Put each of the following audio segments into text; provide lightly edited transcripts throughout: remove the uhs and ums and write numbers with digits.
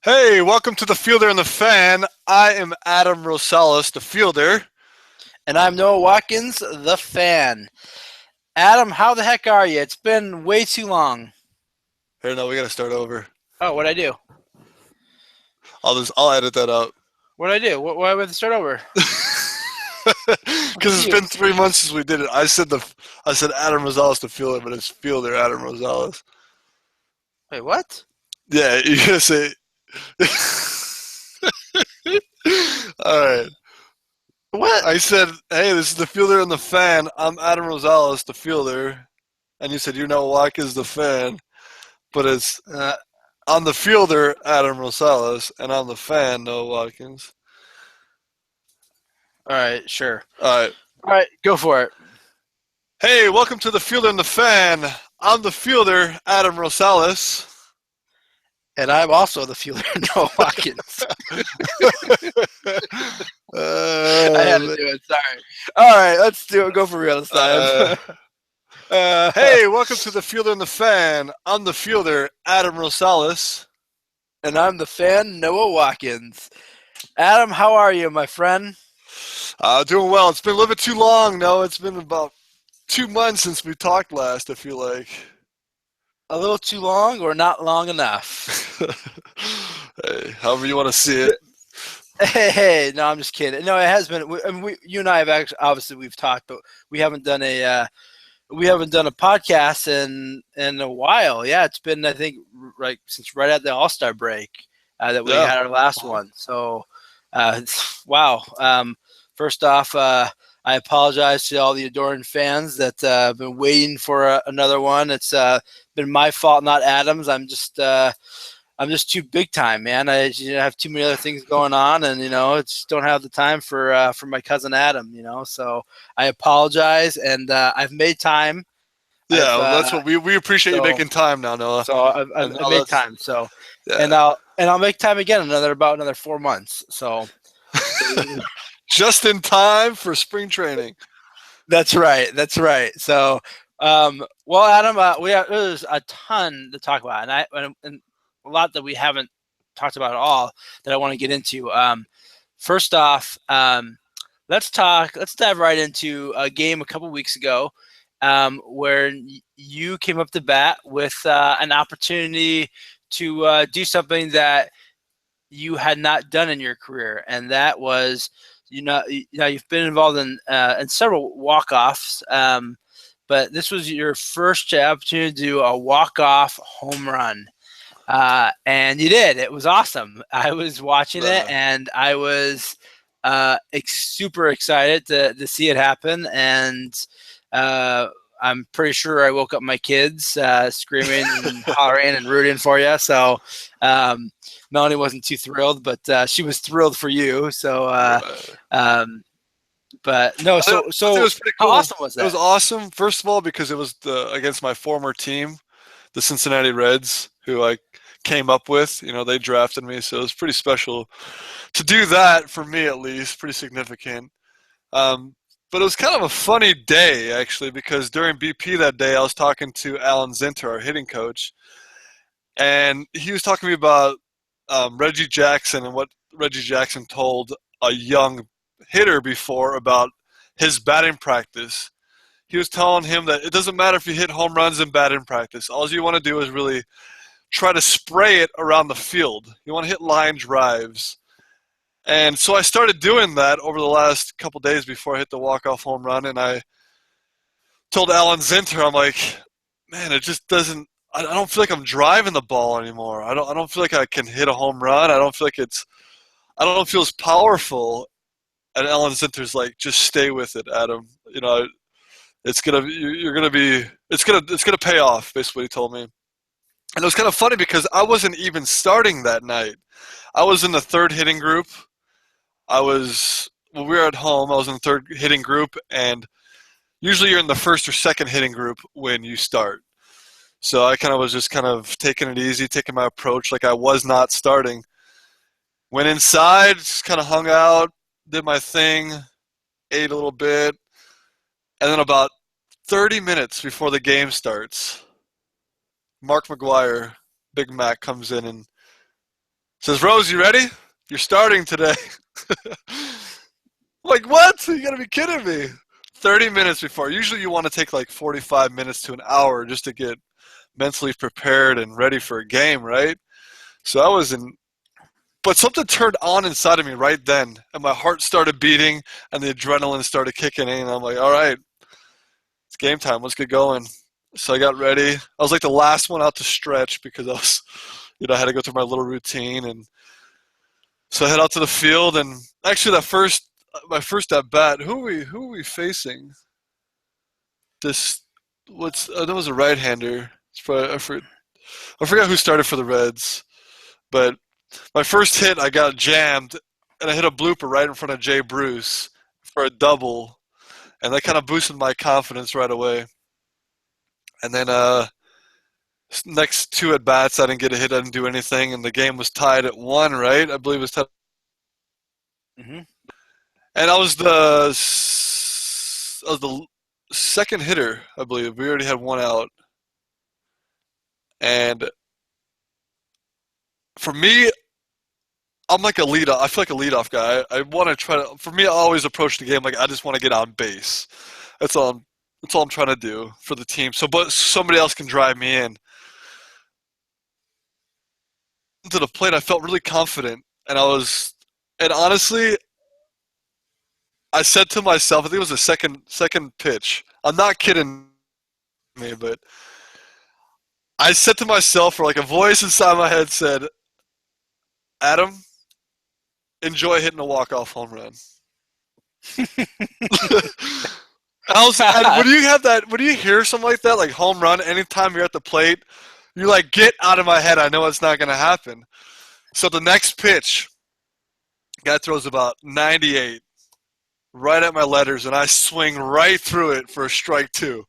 Hey, welcome to the Fielder and the Fan. I am Adam Rosales, the fielder. And I'm Noah Watkins, the fan. Adam, how the heck are you? It's been way too long. Here, no, we gotta start over. Oh, what'd I do? I'll edit that out. What'd I do? Why would I start over? Because it's been 3 months since we did it. I said Adam Rosales, the fielder, but it's fielder Adam Rosales. Wait, what? Yeah, you gotta say. All right. What? I said, hey, this is the fielder and the fan. I'm Adam Rosales, the fielder, and you said you know Watkins, the fan, but it's I'm the fielder, Adam Rosales, and I'm the fan, Noah Watkins. All right, sure. All right. All right, go for it. Hey, welcome to the Fielder and the Fan. I'm the fielder, Adam Rosales. And I'm also the fielder, Noah Watkins. I had to do it. Sorry. All right, let's do it. Go for real this time. Hey, welcome to the Fielder and the Fan. I'm the fielder, Adam Rosales. And I'm the fan, Noah Watkins. Adam, how are you, my friend? Doing well. It's been a little bit too long. No, it's been about 2 months since we talked last, I feel like. A little too long or not long enough? Hey, however you want to see it. Hey, no, I'm just kidding. No, it has been. You and I have actually, obviously, we've talked, but we haven't done a podcast in a while. Yeah, it's been, I think, since right at the All-Star break that we had our last one. So, wow. First off, I apologize to all the adoring fans that have been waiting for another one. It's been my fault, not Adam's. I'm just too big time, man. I have too many other things going on, and I just don't have the time for my cousin Adam. So I apologize, and I've made time. Yeah, that's what we appreciate you making time now, Noah. So I've made time. So yeah. and I'll make time again about another 4 months. So just in time for spring training. That's right. That's right. So, well, Adam, there's a ton to talk about, and a lot that we haven't talked about at all that I want to get into. First off, let's dive right into a game a couple weeks ago where you came up to bat with an opportunity to do something that you had not done in your career, and that was you've been involved in several walk-offs, but this was your first opportunity to do a walk-off home run. And you did. It was awesome. I was watching it, and I was super excited to see it happen. And I'm pretty sure I woke up my kids screaming and hollering and rooting for you. So Melanie wasn't too thrilled, but she was thrilled for you. So, but no. So it was pretty cool. How awesome was that? It was awesome. First of all, because it was against my former team, the Cincinnati Reds, who I came up with. They drafted me, so it was pretty special to do that for me, at least. Pretty significant. But it was kind of a funny day, actually, because during BP that day, I was talking to Alan Zinter, our hitting coach, and he was talking to me about Reggie Jackson and what Reggie Jackson told a young hitter before about his batting practice. He was telling him that it doesn't matter if you hit home runs in batting practice. All you want to do is really try to spray it around the field. You want to hit line drives. And so I started doing that over the last couple days before I hit the walk-off home run, and I told Alan Zinter, I'm like, man, it just doesn't. I don't feel like I'm driving the ball anymore. I don't feel like I can hit a home run. I don't feel as powerful. And Alan Zinter's like, just stay with it, Adam. It's gonna pay off. Basically, what he told me. And it was kind of funny because I wasn't even starting that night. I was in the third hitting group. When we were at home, I was in the third hitting group, and usually you're in the first or second hitting group when you start. So I was just taking it easy, taking my approach like I was not starting. Went inside, just kind of hung out, did my thing, ate a little bit, and then about 30 minutes before the game starts, Mark McGwire, Big Mac, comes in and Says, Rose, you ready? You're starting today. I'm like, what? You gotta be kidding me. 30 minutes before. Usually you want to take like 45 minutes to an hour just to get mentally prepared and ready for a game, right? So I was in, but something turned on inside of me right then, and my heart started beating, and the adrenaline started kicking in, and I'm like, all right, it's game time. Let's get going. So I got ready. I was like the last one out to stretch because I was, I had to go through my little routine, and so I head out to the field, and actually my first at bat, who are we facing? That was a right-hander. I forgot who started for the Reds, but my first hit, I got jammed, and I hit a blooper right in front of Jay Bruce for a double, and that kind of boosted my confidence right away. And then next two at bats, I didn't get a hit, I didn't do anything, and the game was tied at 1, right? I believe it was tied. Mm-hmm. And I was the second hitter, I believe. We already had one out, and for me, I'm like a leadoff. I feel like a leadoff guy. I want to try to. For me, I always approach the game like I just want to get on base. That's all I'm trying to do for the team. So, but somebody else can drive me in. To the plate, I felt really confident, and honestly, I said to myself, I think it was the second pitch. I'm not kidding me, but I said to myself, or like a voice inside my head said, Adam, enjoy hitting a walk-off home run. When you hear something like that, like home run, anytime you're at the plate, you're like, get out of my head. I know it's not going to happen. So the next pitch, guy throws about 98 right at my letters, and I swing right through it for a strike 2.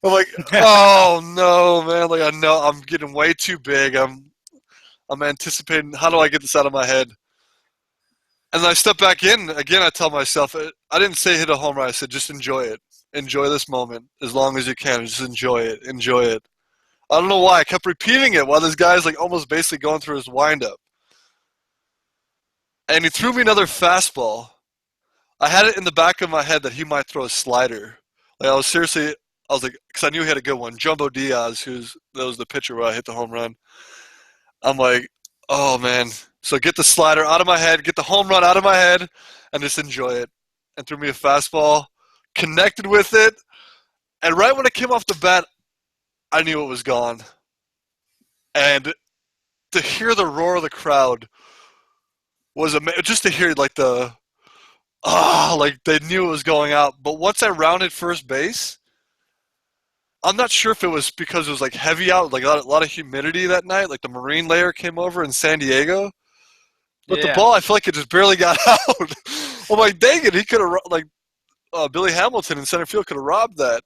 I'm like, oh no, man! Like I know I'm getting way too big. I'm anticipating. How do I get this out of my head? And then I step back in again. I tell myself, I didn't say hit a home run. I said just enjoy it. Enjoy this moment as long as you can. Just enjoy it. Enjoy it. I don't know why. I kept repeating it while this guy's like almost basically going through his windup. And he threw me another fastball. I had it in the back of my head that he might throw a slider. Like I was like, because I knew he had a good one. Jumbo Diaz, that was the pitcher where I hit the home run. I'm like, oh man. So get the slider out of my head, get the home run out of my head, and just enjoy it. And threw me a fastball, connected with it, and right when it came off the bat, I knew it was gone. And to hear the roar of the crowd was just to hear like like they knew it was going out. But once I rounded first base, I'm not sure if it was because it was like heavy out, like a lot of humidity that night, like the marine layer came over in San Diego. But the ball, I feel like it just barely got out. I'm like, dang it, he could have, Billy Hamilton in center field could have robbed that.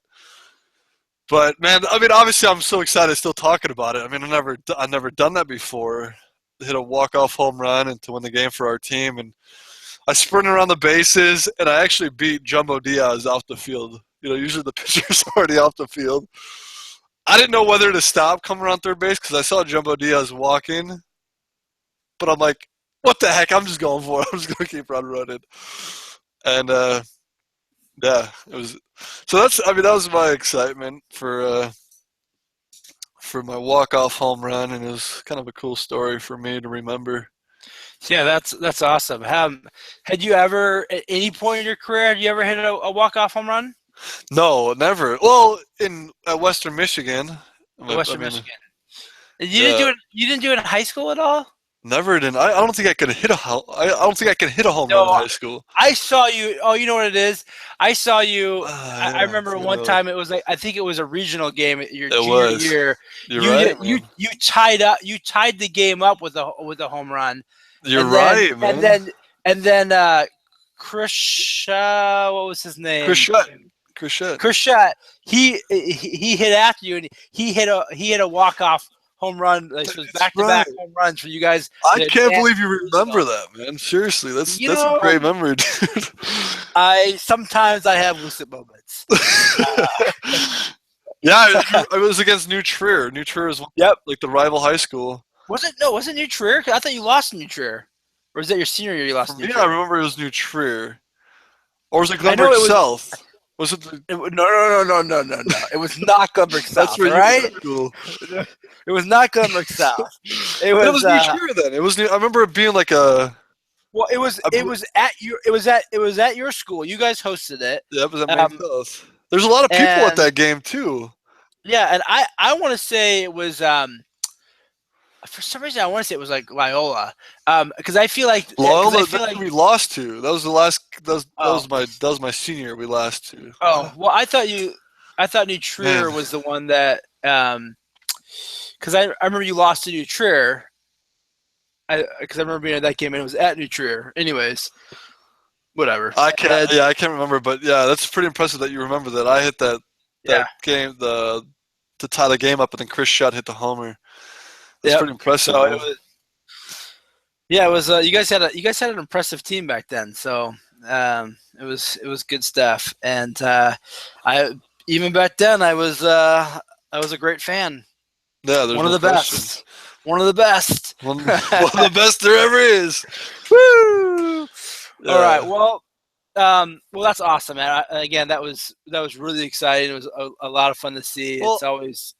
But man, I mean, obviously, I'm so excited still talking about it. I mean, I've never done that before. Hit a walk-off home run and to win the game for our team, and I sprinted around the bases, and I actually beat Jumbo Diaz off the field. Usually the pitcher's already off the field. I didn't know whether to stop coming around third base because I saw Jumbo Diaz walk in. But I'm like, what the heck? I'm just going for it. I'm just going to keep on running. And, yeah, it was. So that was my excitement for my walk-off home run, and it was kind of a cool story for me to remember. Yeah, that's awesome. Had you ever, at any point in your career, hit a walk-off home run? No, never. Well, at Western Michigan. Michigan. You didn't do it in high school at all? Never did. I don't think I could hit I don't think I can hit a home run in high school. I saw you. Oh, you know what it is? I saw you. I remember one time it was I think it was a regional game your junior year. You're right. You tied the game up with a home run. You're right, man. And then Chris, what was his name? Chrisette. He hit after you, and he hit a walk-off home run. Like, so it was back-to-back home runs for you guys. I can't believe you remember that, man. Seriously, that's a great memory, dude. Sometimes I have lucid moments. Yeah, I was against New Trier. New Trier is like the rival high school. wasn't New Trier? I thought you lost in New Trier. Or was that your senior year you lost For in New me, I Trier? remember it was New Trier. Or was it I know Glenbrook it was. South? Was it? No. It was not Glenbrook That's South, where all you were right? at school. It was not Glenbrook South. It But it was was New Trier then. It was new. I remember it being like a. well, I it bel- was at your school. You guys hosted it. yeah, it was at Maine Um, South. There's a lot of people at and that game too. yeah, and I want to say it was for some reason I want to say it was like Loyola. Because I feel like Loyola, that we lost to. That was the last. oh That was my senior year. We lost to. well I thought New Man, Trier was the one that because I remember you lost to New Trier. Because I remember being at that game and it was at New Trier. Anyways, whatever. I can't. Yeah, I can't remember, but yeah, that's pretty impressive that you remember that. I hit that Yeah. game to tie the game up, and then Chris Shutt hit the homer. That's Yep. pretty impressive. So Man. it was. Yeah, it was. You guys had an impressive team back then. So it was good stuff. And I even back then I was a great fan. Yeah, there's One of no the question. best. One of the best. One of the best there ever is. Woo! Yeah. All right. Well, that's awesome, man. Again, that was really exciting. It was a lot of fun to see. Well, It's always.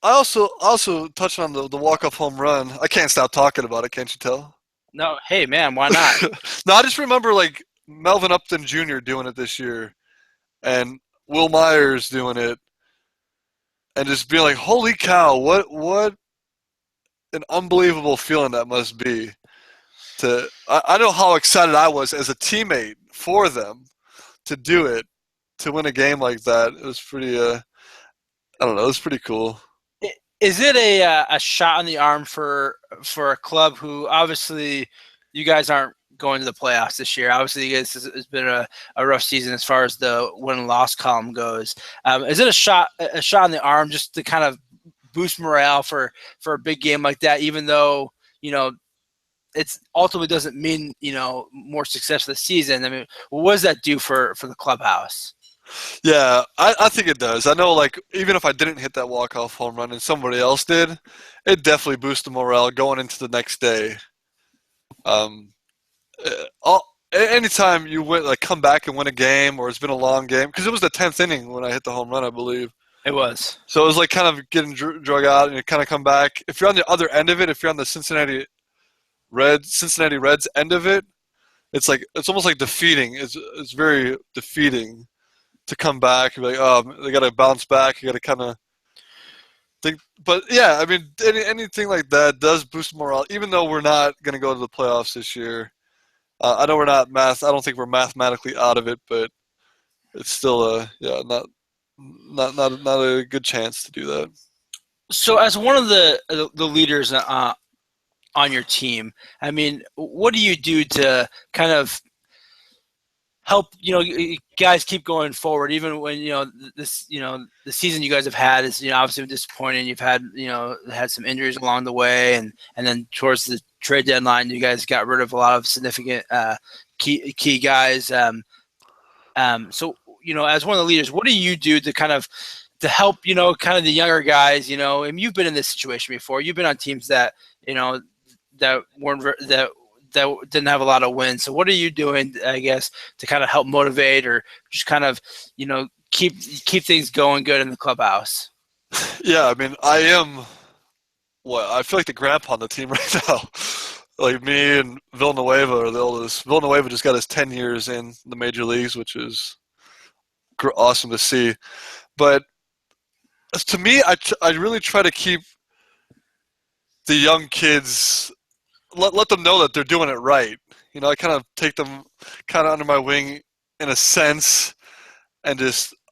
I also touched on the walk-off home run. I can't stop talking about it. Can't you tell? No, hey man, why not? No, I just remember like Melvin Upton Jr. doing it this year, and Will Myers doing it, and just being like, "Holy cow! What an unbelievable feeling that must be." I know how excited I was as a teammate for them to do it, to win a game like that. It was pretty. I don't know. It was pretty cool. Is it a shot in the arm for a club who obviously you guys aren't going to the playoffs this year? Obviously, you guys it's been a rough season as far as the win and loss column goes. Is it a shot in the arm just to kind of boost morale for a big game like that? Even though it's ultimately doesn't mean more success for the season. I mean, what does that do for the clubhouse? Yeah, I think it does. I know, like, even if I didn't hit that walk-off home run and somebody else did, it definitely boosted morale going into the next day. Anytime you win, like, come back and win a game, or it's been a long game, because it was the 10th inning when I hit the home run, I believe. It was. So it was like kind of getting drug out, and you kind of come back. If you're on the other end of it, if you're on the Cincinnati Reds end of it, it's almost like defeating. It's very defeating to come back. You're like, oh, they got to bounce back. You got to kind of think. But yeah, I mean, anything like that does boost morale. Even though we're not going to go to the playoffs this year, I know we're not I don't think we're mathematically out of it, but it's still not a good chance to do that. So, as one of the leaders on your team, I mean, what do you do to kind of help guys keep going forward, even when this the season you guys have had is obviously disappointing. You've had had some injuries along the way, and then towards the trade deadline, you guys got rid of a lot of significant key guys. So as one of the leaders, what do you do to kind of help kind of the younger guys? And you've been in this situation before. You've been on teams that that didn't have a lot of wins. So what are you doing, I guess, to kind of help motivate or just kind of, keep things going good in the clubhouse? Yeah, I mean, I feel like the grandpa on the team right now. Like me and Villanueva are the oldest. Villanueva just got his 10 years in the major leagues, which is awesome to see. But to me, I really try to keep the young kids, let them know that they're doing it right. I kind of take them kind of under my wing in a sense, and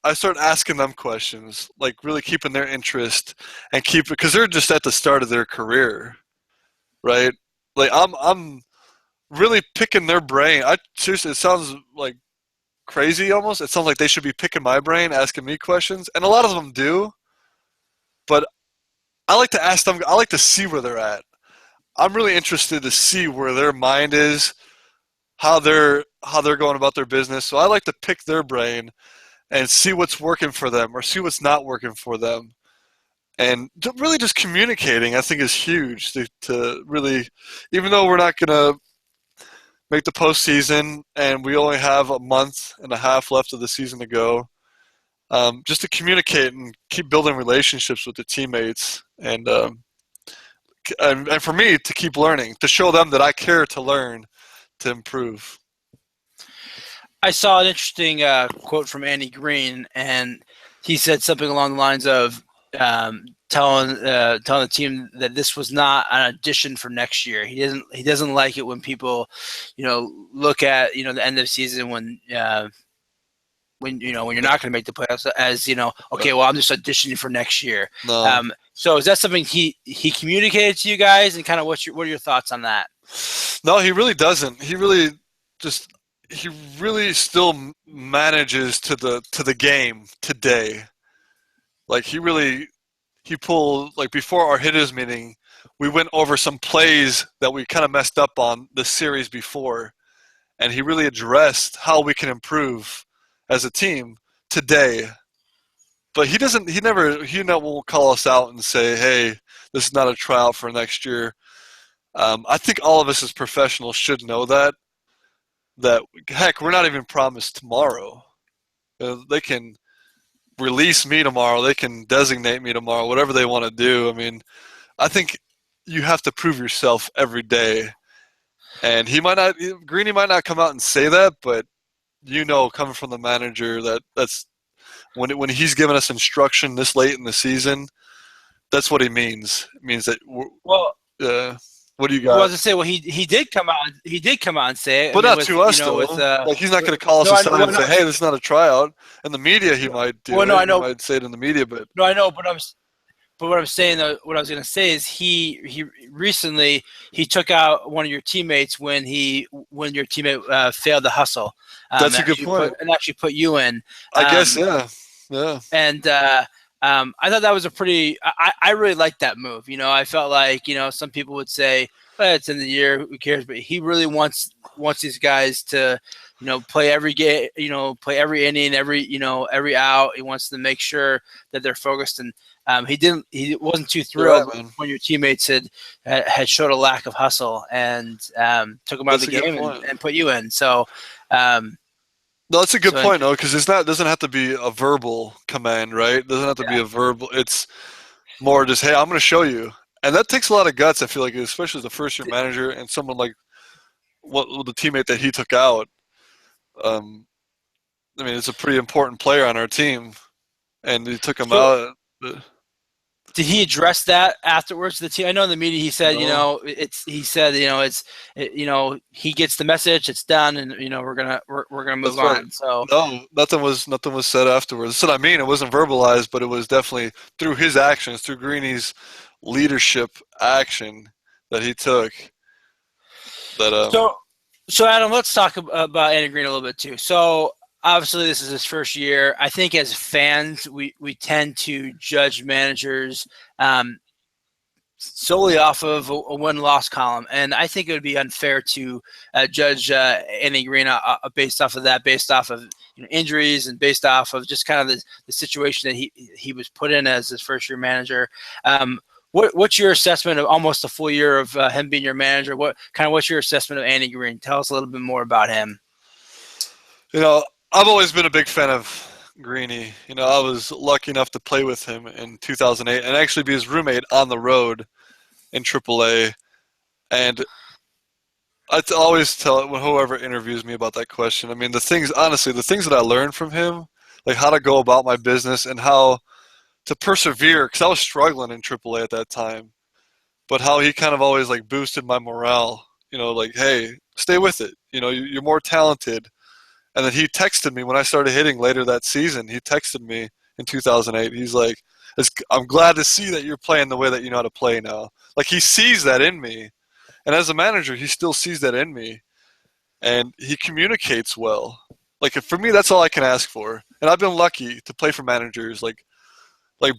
I start asking them questions, like really keeping their interest and because they're just at the start of their career, right? Like I'm really picking their brain. Seriously, it sounds like crazy almost. It sounds like they should be picking my brain, asking me questions, and a lot of them do. But I like to ask them. I like to see where they're at. I'm really interested to see where their mind is, how they're going about their business. So I like to pick their brain and see what's working for them or see what's not working for them. And really just communicating, I think, is huge to really, even though we're not going to make the postseason and we only have a month and a half left of the season to go, just to communicate and keep building relationships with the teammates, and for me to keep learning, to show them that I care to learn, to improve. I saw an interesting quote from Andy Green, and he said something along the lines of telling the team that this was not an audition for next year. He doesn't like it when people, look at the end of the season when you're not going to make the playoffs as okay, well, I'm just auditioning for next year. No. So is that something he communicated to you guys, and kind of what are your thoughts on that? No, he really doesn't. He really still manages to the game today. Like he pulled, like, before our hitters meeting, we went over some plays that we kind of messed up on the series before, and he really addressed how we can improve as a team today. But he won't call us out and say, hey, this is not a tryout for next year. I think all of us as professionals should know that heck, we're not even promised tomorrow. They can release me tomorrow. They can designate me tomorrow, whatever they want to do. I mean, I think you have to prove yourself every day. And Greeny might not come out and say that, but coming from the manager, that's when he's giving us instruction this late in the season, that's what he means. It means that what do you got? Well, I was gonna say, he did come out. He did come out and say it, but not to us though. Like, he's not going to call us aside and say, "Hey, this is not a tryout." In the media, he might do. Well, I know. He might say it in the media, but no, I know. But what I'm saying, though, what I was going to say is he recently took out one of your teammates when your teammate failed to hustle. That's a good point. And actually put you in. I guess, yeah. And I thought that was a pretty. I really liked that move. I felt like some people would say, well, it's in the year, who cares? But he really wants these guys to play every game, play every inning, every out. He wants to make sure that they're focused, and he wasn't too thrilled when your teammates had showed a lack of hustle and took him out of the game and put you in. So. No, that's a good point, though, because it doesn't have to be a verbal command, right? It doesn't have to be a verbal. It's more just, hey, I'm going to show you. And that takes a lot of guts, I feel like, especially as a first-year manager and someone like the teammate that he took out. I mean, it's a pretty important player on our team, and he took him out. Did he address that afterwards to the team? I know in the media he said, he gets the message, it's done, and we're gonna move on. Right. So no, nothing was said afterwards. That's what I mean. It wasn't verbalized, but it was definitely through his actions, through Greeny's leadership action that he took. So Adam, let's talk about Andy Green a little bit too. So obviously, this is his first year. I think as fans, we tend to judge managers solely off of a win-loss column, and I think it would be unfair to judge Andy Green based off of that, based off of injuries, and based off of just kind of the situation that he was put in as his first-year manager. What's your assessment of almost a full year of him being your manager? What's your assessment of Andy Green? Tell us a little bit more about him. I've always been a big fan of Greeny. I was lucky enough to play with him in 2008 and actually be his roommate on the road in AAA. And I always tell whoever interviews me about that question, I mean, the things that I learned from him, like how to go about my business and how to persevere, because I was struggling in AAA at that time, but how he kind of always like boosted my morale, like, hey, stay with it. You're more talented. And then he texted me when I started hitting later that season. He texted me in 2008. He's like, I'm glad to see that you're playing the way that you know how to play now. Like, he sees that in me. And as a manager, he still sees that in me. And he communicates well. Like, for me, that's all I can ask for. And I've been lucky to play for managers like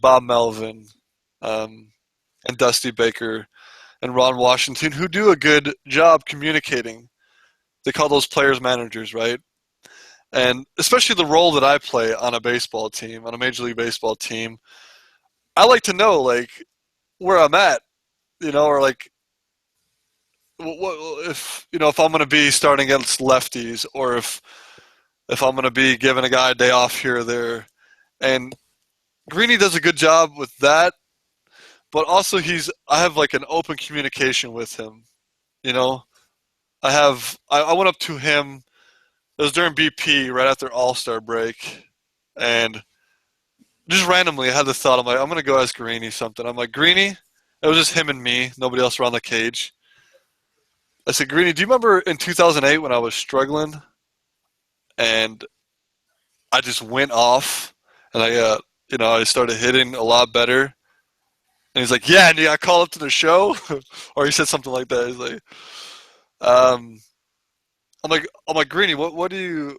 Bob Melvin and Dusty Baker and Ron Washington, who do a good job communicating. They call those players managers, right? And especially the role that I play on a baseball team, on a Major League Baseball team, I like to know like where I'm at, or like if if I'm going to be starting against lefties, or if I'm going to be giving a guy a day off here or there. And Greeny does a good job with that, but also I have like an open communication with him. You know, I went up to him. It was during BP right after All Star break, and just randomly I had the thought. I'm like, I'm gonna go ask Greeny something. I'm like, Greeny. It was just him and me, nobody else around the cage. I said, Greeny, do you remember in 2008 when I was struggling and I just went off and I started hitting a lot better? And he's like, yeah, and I called up to the show, or he said something like that. He's like, um, I'm like, Greeny, what do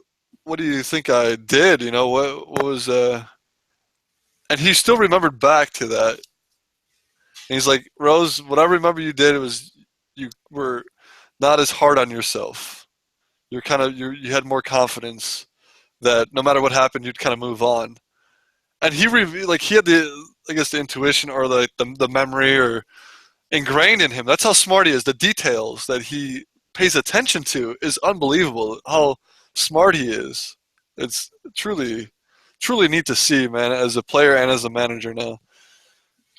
you think I did? What was And he still remembered back to that. And he's like, Rose, what I remember you did was you were not as hard on yourself. You had more confidence that no matter what happened, you'd kind of move on. And he had the intuition or the memory or ingrained in him. That's how smart he is. The details that he pays attention to is unbelievable. How smart he is. It's truly, truly neat to see, man, as a player and as a manager now.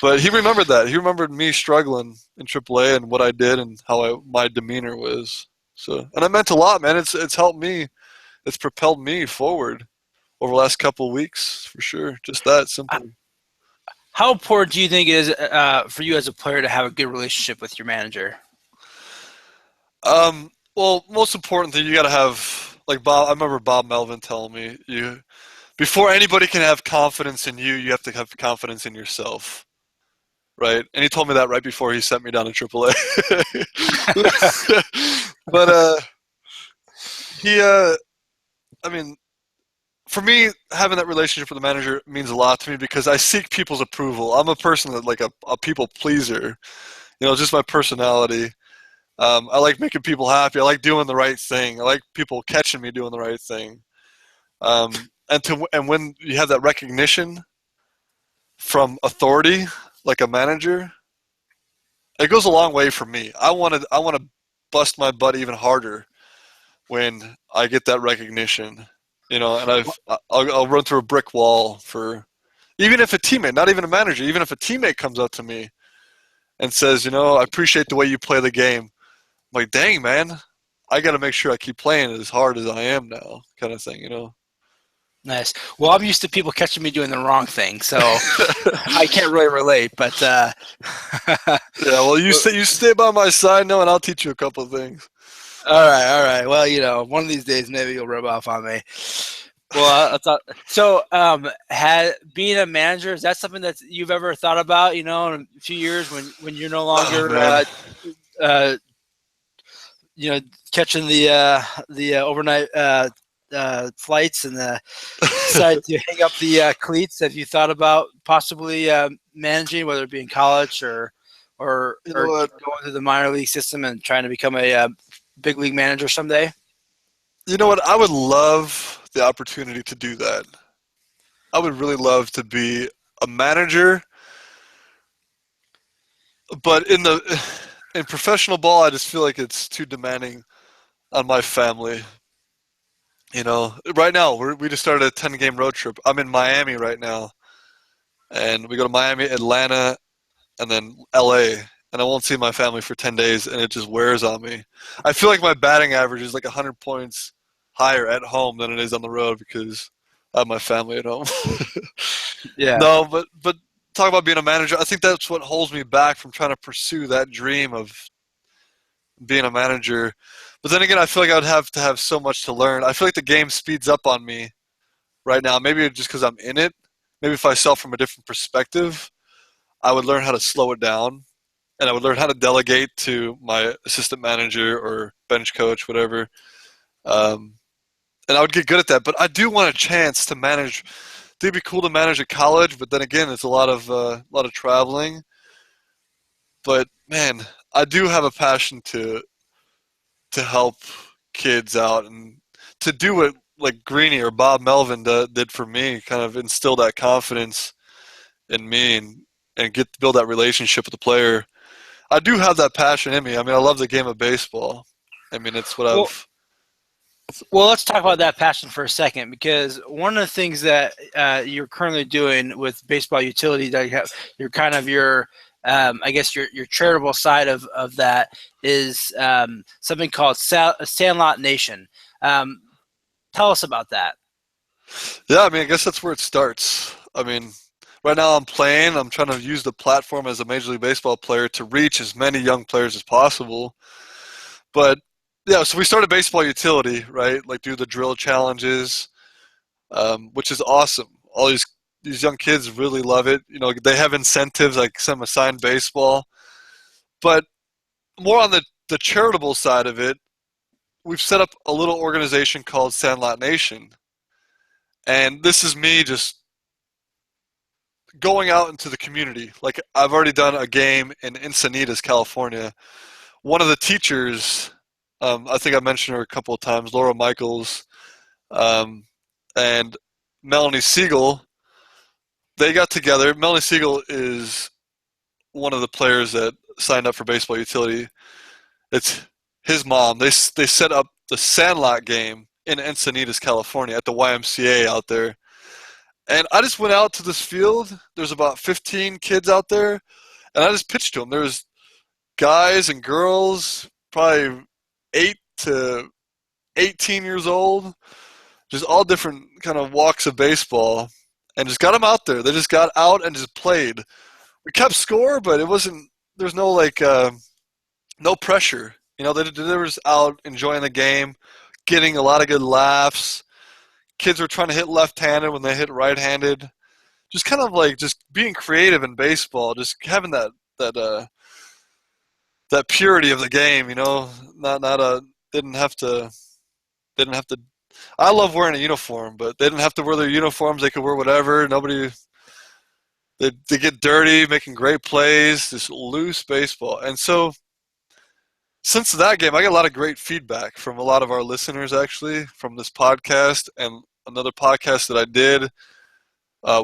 But he remembered that. He remembered me struggling in AAA and what I did and how my demeanor was. So, and it meant a lot, man. It's helped me. It's propelled me forward over the last couple of weeks for sure. Just that simple. How important do you think it is for you as a player to have a good relationship with your manager? Well, most important thing you got to have like Bob. I remember Bob Melvin telling me before anybody can have confidence in you, you have to have confidence in yourself. Right, and he told me that right before he sent me down to AAA. But I mean, for me, having that relationship with the manager means a lot to me because I seek people's approval. I'm a person that like a people pleaser. Just my personality. I like making people happy. I like doing the right thing. I like people catching me doing the right thing. Um, and when you have that recognition from authority, like a manager, it goes a long way for me. I want to bust my butt even harder when I get that recognition. And I'll run through a brick wall for even if a teammate, not even a manager, even if a teammate comes up to me and says, I appreciate the way you play the game. I'm like, dang, man, I got to make sure I keep playing it as hard as I am now, kind of thing. Nice. Well, I'm used to people catching me doing the wrong thing, so I can't really relate. But yeah, well, you stay by my side now, and I'll teach you a couple of things. All right. Well, one of these days maybe you'll rub off on me. Well, so. Being a manager, is that something that you've ever thought about? In a few years when you're no longer, catching the overnight flights and decide to hang up the cleats. Have you thought about possibly managing, whether it be in college or going through the minor league system and trying to become a big league manager someday? You know what? I would love the opportunity to do that. I would really love to be a manager, but in professional ball, I just feel like it's too demanding on my family. Right now we just started a 10-game road trip. I'm in Miami right now, and we go to Miami, Atlanta, and then LA, and I won't see my family for 10 days, and it just wears on me. I feel like my batting average is like 100 points higher at home than it is on the road because I have my family at home. Yeah. No, but talk about being a manager. I think that's what holds me back from trying to pursue that dream of being a manager. But then again, I feel like I would have to have so much to learn. I feel like the game speeds up on me right now. Maybe just because I'm in it. Maybe if I saw it from a different perspective, I would learn how to slow it down, and I would learn how to delegate to my assistant manager or bench coach, whatever. And I would get good at that. But I do want a chance to manage. It'd be cool to manage at college, but then again, it's a lot of traveling. But man, I do have a passion to help kids out and to do what like Greeny or Bob Melvin did for me, kind of instill that confidence in me and get to build that relationship with the player. I do have that passion in me. I mean, I love the game of baseball. I mean, it's what Well, I've. well, let's talk about that passion for a second, because one of the things that you're currently doing with Baseball Utility, that you're kind of your, I guess your charitable side of that is something called Sandlot Nation. Tell us about that. Yeah, I mean, I guess that's where it starts. I mean, right now I'm playing. I'm trying to use the platform as a Major League Baseball player to reach as many young players as possible. But yeah, so we started Baseball Utility, right? Like do the drill challenges, which is awesome. All these young kids really love it. You know, they have incentives like some assigned baseball. But more on the charitable side of it, we've set up a little organization called Sandlot Nation. And this is me just going out into the community. Like I've already done a game in Encinitas, California. One of the teachers, I think I mentioned her a couple of times, Laura Michaels, and Melanie Siegel, they got together. Melanie Siegel is one of the players that signed up for Baseball Utility. It's his mom. They set up the Sandlot game in Encinitas, California at the YMCA out there. And I just went out to this field. There's about 15 kids out there, and I just pitched to them. There's guys and girls, probably 8 to 18 years old, just all different kind of walks of baseball, and just got them out there. They just got out and just played. We kept score, but it wasn't. There's no no pressure. You know, they were just out enjoying the game, getting a lot of good laughs. Kids were trying to hit left-handed when they hit right-handed. Just kind of like just being creative in baseball, just having that purity of the game. You know, didn't have to. I love wearing a uniform, but they didn't have to wear their uniforms. They could wear whatever. Nobody. They get dirty, making great plays, just loose baseball. And so since that game, I got a lot of great feedback from a lot of our listeners, actually, from this podcast and another podcast that I did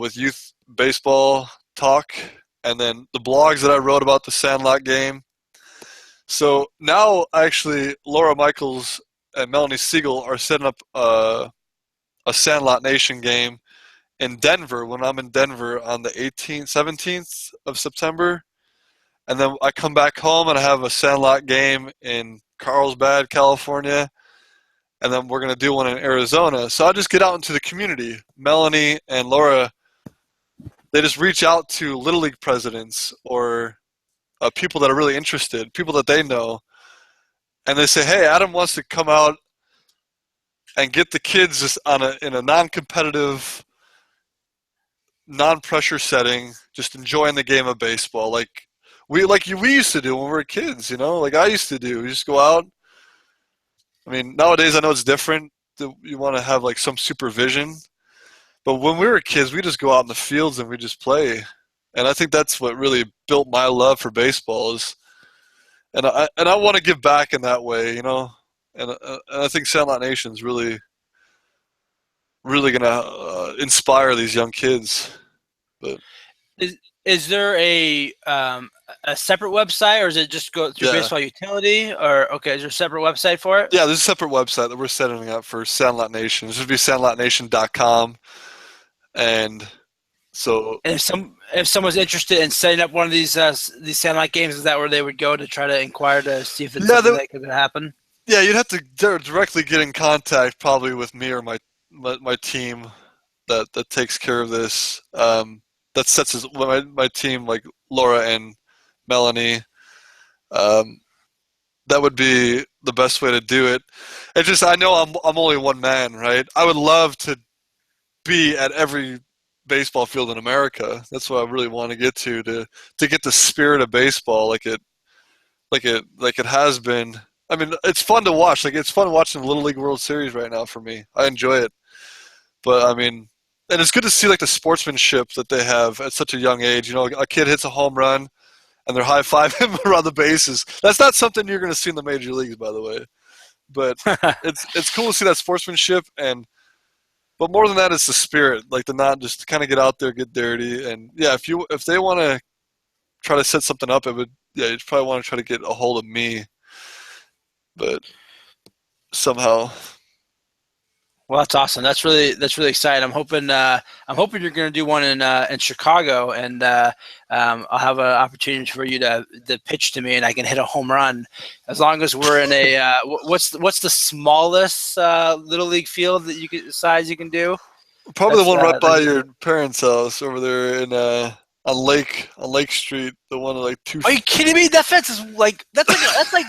with Youth Baseball Talk, and then the blogs that I wrote about the Sandlot game. So now, actually, Laura Michaels and Melanie Siegel are setting up a Sandlot Nation game in Denver when I'm in Denver on the 17th of September. And then I come back home and I have a Sandlot game in Carlsbad, California. And then we're going to do one in Arizona. So I just get out into the community. Melanie and Laura, they just reach out to Little League presidents or people that are really interested, people that they know. And they say, hey, Adam wants to come out and get the kids just in a non-competitive, non-pressure setting, just enjoying the game of baseball. Like we used to do when we were kids, you know, like I used to do. You just go out. I mean, nowadays I know it's different. You want to have like some supervision. But when we were kids, we just go out in the fields and we just play. And I think that's what really built my love for baseball and I want to give back in that way, you know. And I think Sandlot Nation's really going to inspire these young kids. But Is there a separate website, or is it just go through Baseball Utility? Or okay, is there a separate website for it? Yeah, there's a separate website that we're setting up for Sandlot Nation. This would be sandlotnation.com. And so, and if someone's interested in setting up one of these Sandlot games, is that where they would go to try to inquire to see if it's something that could happen? Yeah, you'd have to directly get in contact probably with me or my team that takes care of this. That sets my team, like Laura and Melanie. That would be the best way to do it. It's just I know I'm only one man, right? I would love to be at every baseball field in America. That's what I really want to get to get the spirit of baseball like it has been. I mean, it's fun to watch. Like it's fun watching the Little League World Series right now for me. I enjoy it. But I mean, and it's good to see like the sportsmanship that they have at such a young age. You know, a kid hits a home run and they're high-fiving him around the bases. That's not something you're going to see in the major leagues, by the way. But it's cool to see that sportsmanship, and But more than that, it's the spirit, like to not just kind of get out there, get dirty, and yeah, if they want to try to set something up, it would you'd probably want to try to get a hold of me, but somehow. Well, that's awesome. That's really exciting. I'm hoping you're going to do one in Chicago, and I'll have an opportunity for you to pitch to me, and I can hit a home run, as long as we're in a what's the smallest little league field that size you can do? Probably the one right by your parents' house over there in on Lake Street. The one like two. Are you kidding me? That fence is like that's like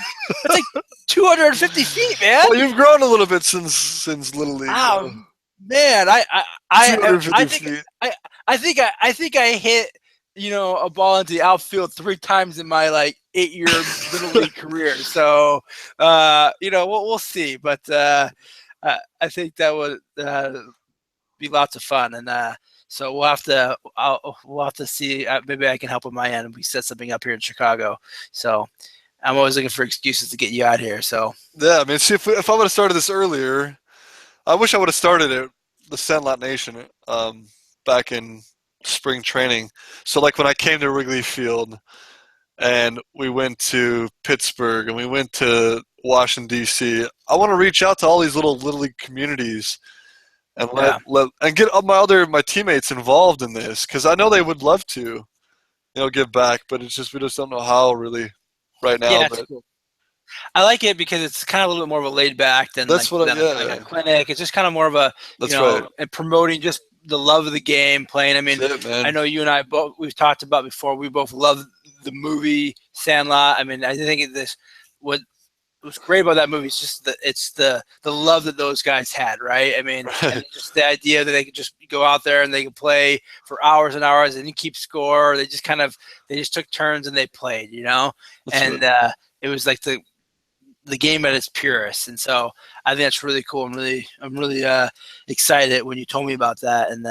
250 feet, man. Well, you've grown a little bit since Little League. Oh man, I think I hit a ball into the outfield 3 times in my like 8-year Little League career. So we'll see, but I think that would be lots of fun, and so we'll have to see. Maybe I can help on my end, and we set something up here in Chicago. So I'm always looking for excuses to get you out here. So yeah, I mean, see, if I would have started this earlier, I wish I would have started at the Sandlot Nation back in spring training. So like when I came to Wrigley Field, and we went to Pittsburgh, and we went to Washington D.C. I want to reach out to all these little league communities and and get my teammates involved in this, because I know they would love to, give back, but it's just we just don't know how really right now. Yeah, cool. I like it because it's kind of a little bit more of a laid back than a clinic. It's just kind of more of a and promoting just the love of the game, playing. I mean, I know you and I both, we've talked about before, we both love the movie Sandlot. I mean, I think what was great about that movie is just it's the love that those guys had, right? I mean, and just the idea that they could just go out there and they could play for hours and hours and keep score. They just took turns and they played, it was like the game at its purest. And so I think that's really cool. I'm really excited when you told me about that, and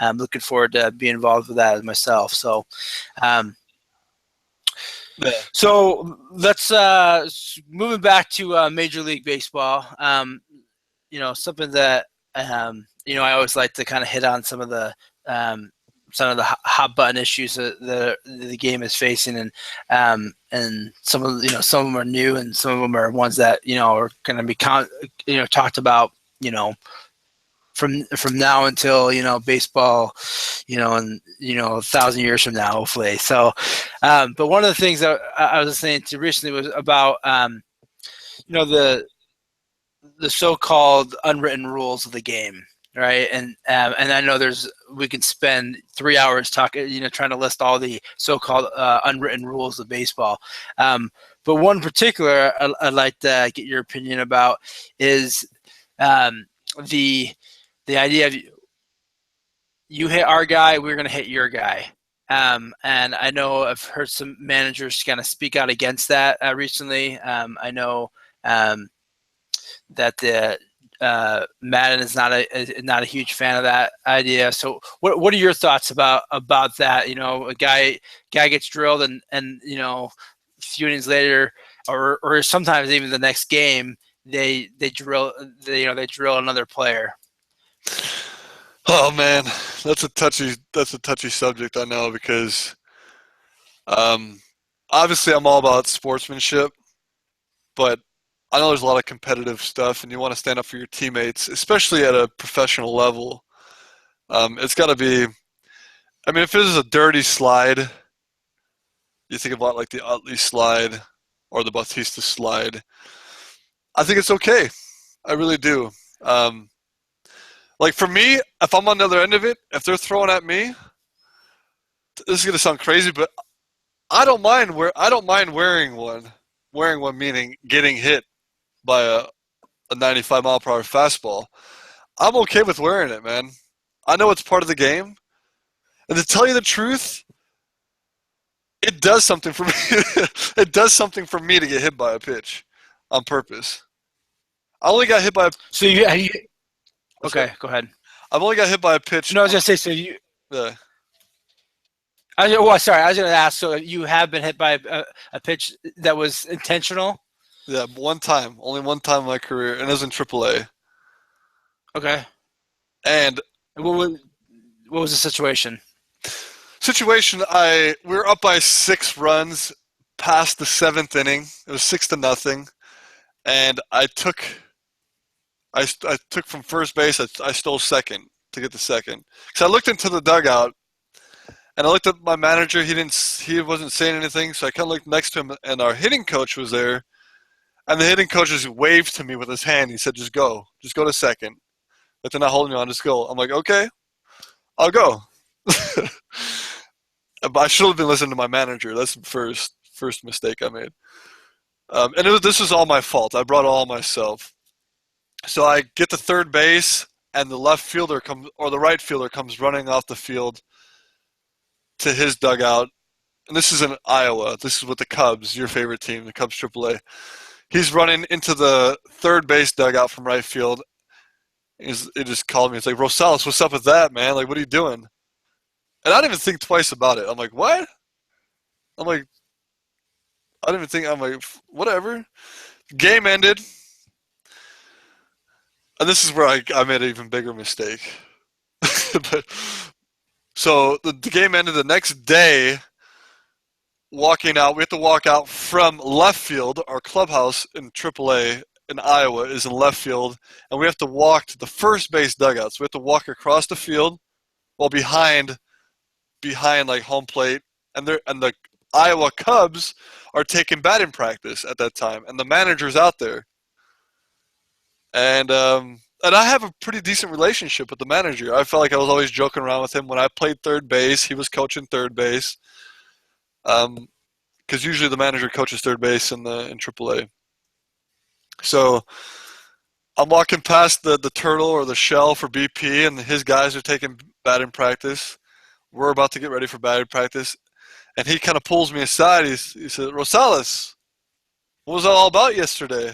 I'm looking forward to being involved with that myself. So, so let's moving back to Major League Baseball. Something that I always like to kind of hit on some of the hot button issues that the game is facing, and some of them are new, and some of them are ones that are going to be talked about from now until baseball and 1,000 years from now, hopefully. So but one of the things that I was listening to recently was about the so-called unwritten rules of the game, right? And I know we can spend 3 hours talking, trying to list all the so-called unwritten rules of baseball. But one particular I'd like to get your opinion about is the idea of you hit our guy, we're going to hit your guy. And I know I've heard some managers kind of speak out against that recently. I know that the Madden is not a huge fan of that idea. So what are your thoughts about that? A guy gets drilled, and a few innings later, or sometimes even the next game, they drill another player. Oh man, that's a touchy subject, I know, because obviously I'm all about sportsmanship, but I know there's a lot of competitive stuff, and you want to stand up for your teammates, especially at a professional level. It's got to be, I mean, if it is a dirty slide, you think about like the Utley slide or the Bautista slide, I think it's okay. I really do. Like for me, if I'm on the other end of it, if they're throwing at me, this is gonna sound crazy, but I don't mind wearing one. Wearing one meaning getting hit by a 95 mile per hour fastball. I'm okay with wearing it, man. I know it's part of the game, and to tell you the truth, it does something for me. It does something for me to get hit by a pitch on purpose. I only got hit by a. So you okay, go ahead. I've only got hit by a pitch. No, I was gonna say, so you. Yeah. Sorry. I was gonna ask. So you have been hit by a pitch that was intentional? Yeah, one time. Only one time in my career, and it was in AAA. Okay. And what was the situation? We were up by 6 runs past the 7th inning. It was 6-0, and I took from first base. I stole second to get the second. So I looked into the dugout, and I looked at my manager. He wasn't saying anything, so I kind of looked next to him, and our hitting coach was there. And the hitting coach just waved to me with his hand. He said, just go to second. But they're not holding you on, just go. I'm like, okay, I'll go. But I should have been listening to my manager. That's the first mistake I made. And this was all my fault. I brought it all myself. So I get to third base, and the left fielder the right fielder comes running off the field to his dugout. And this is in Iowa. This is with the Cubs, your favorite team, the Cubs AAA. He's running into the third base dugout from right field. He just called me. It's like, Rosales, what's up with that, man? Like, what are you doing? And I didn't even think twice about it. I'm like, what? I'm like, I didn't even think. I'm like, whatever. Game ended. And this is where I made an even bigger mistake. So the game ended the next day. Walking out, we have to walk out from left field. Our clubhouse in AAA in Iowa is in left field, and we have to walk to the first base dugout. So we have to walk across the field while behind like home plate, and the Iowa Cubs are taking batting practice at that time, and the manager's out there. And I have a pretty decent relationship with the manager. I felt like I was always joking around with him. When I played third base, he was coaching third base. Because usually the manager coaches third base in AAA. So I'm walking past the turtle or the shell for BP, and his guys are taking batting practice. We're about to get ready for batting practice, and he kind of pulls me aside. He said, Rosales, what was that all about yesterday?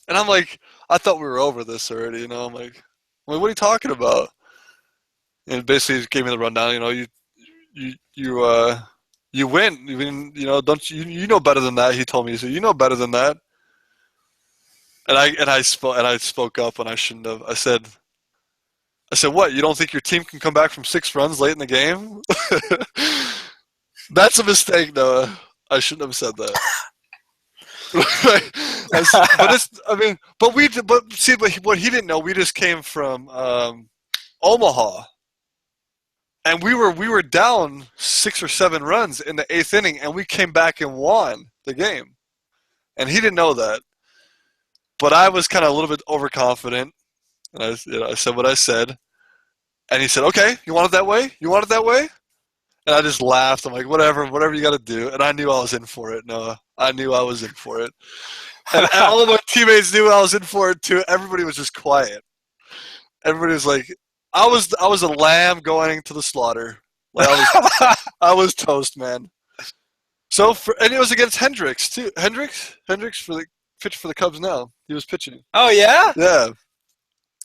And I'm like, I thought we were over this already, you know. I'm like, what are you talking about? And basically he gave me the rundown. You know, you win. You know, don't you know better than that? He told me. He said, you know better than that. And I spoke up when I shouldn't have. I said, what? You don't think your team can come back from 6 runs late in the game? That's a mistake, Noah. I shouldn't have said that. But what he didn't know, we just came from Omaha, and we were down 6 or 7 runs in the 8th inning, and we came back and won the game, and he didn't know that. But I was kind of a little bit overconfident, and I said what I said, and he said, "Okay, you want it that way? You want it that way?" And I just laughed. I'm like, whatever you got to do. And I knew I was in for it, Noah. I knew I was in for it. And all of my teammates knew I was in for it too. Everybody was just quiet. Everybody was like, I was a lamb going to the slaughter. Like I was toast, man. And it was against Hendricks too. Hendricks for the pitch for the Cubs now. He was pitching. Oh yeah. Yeah.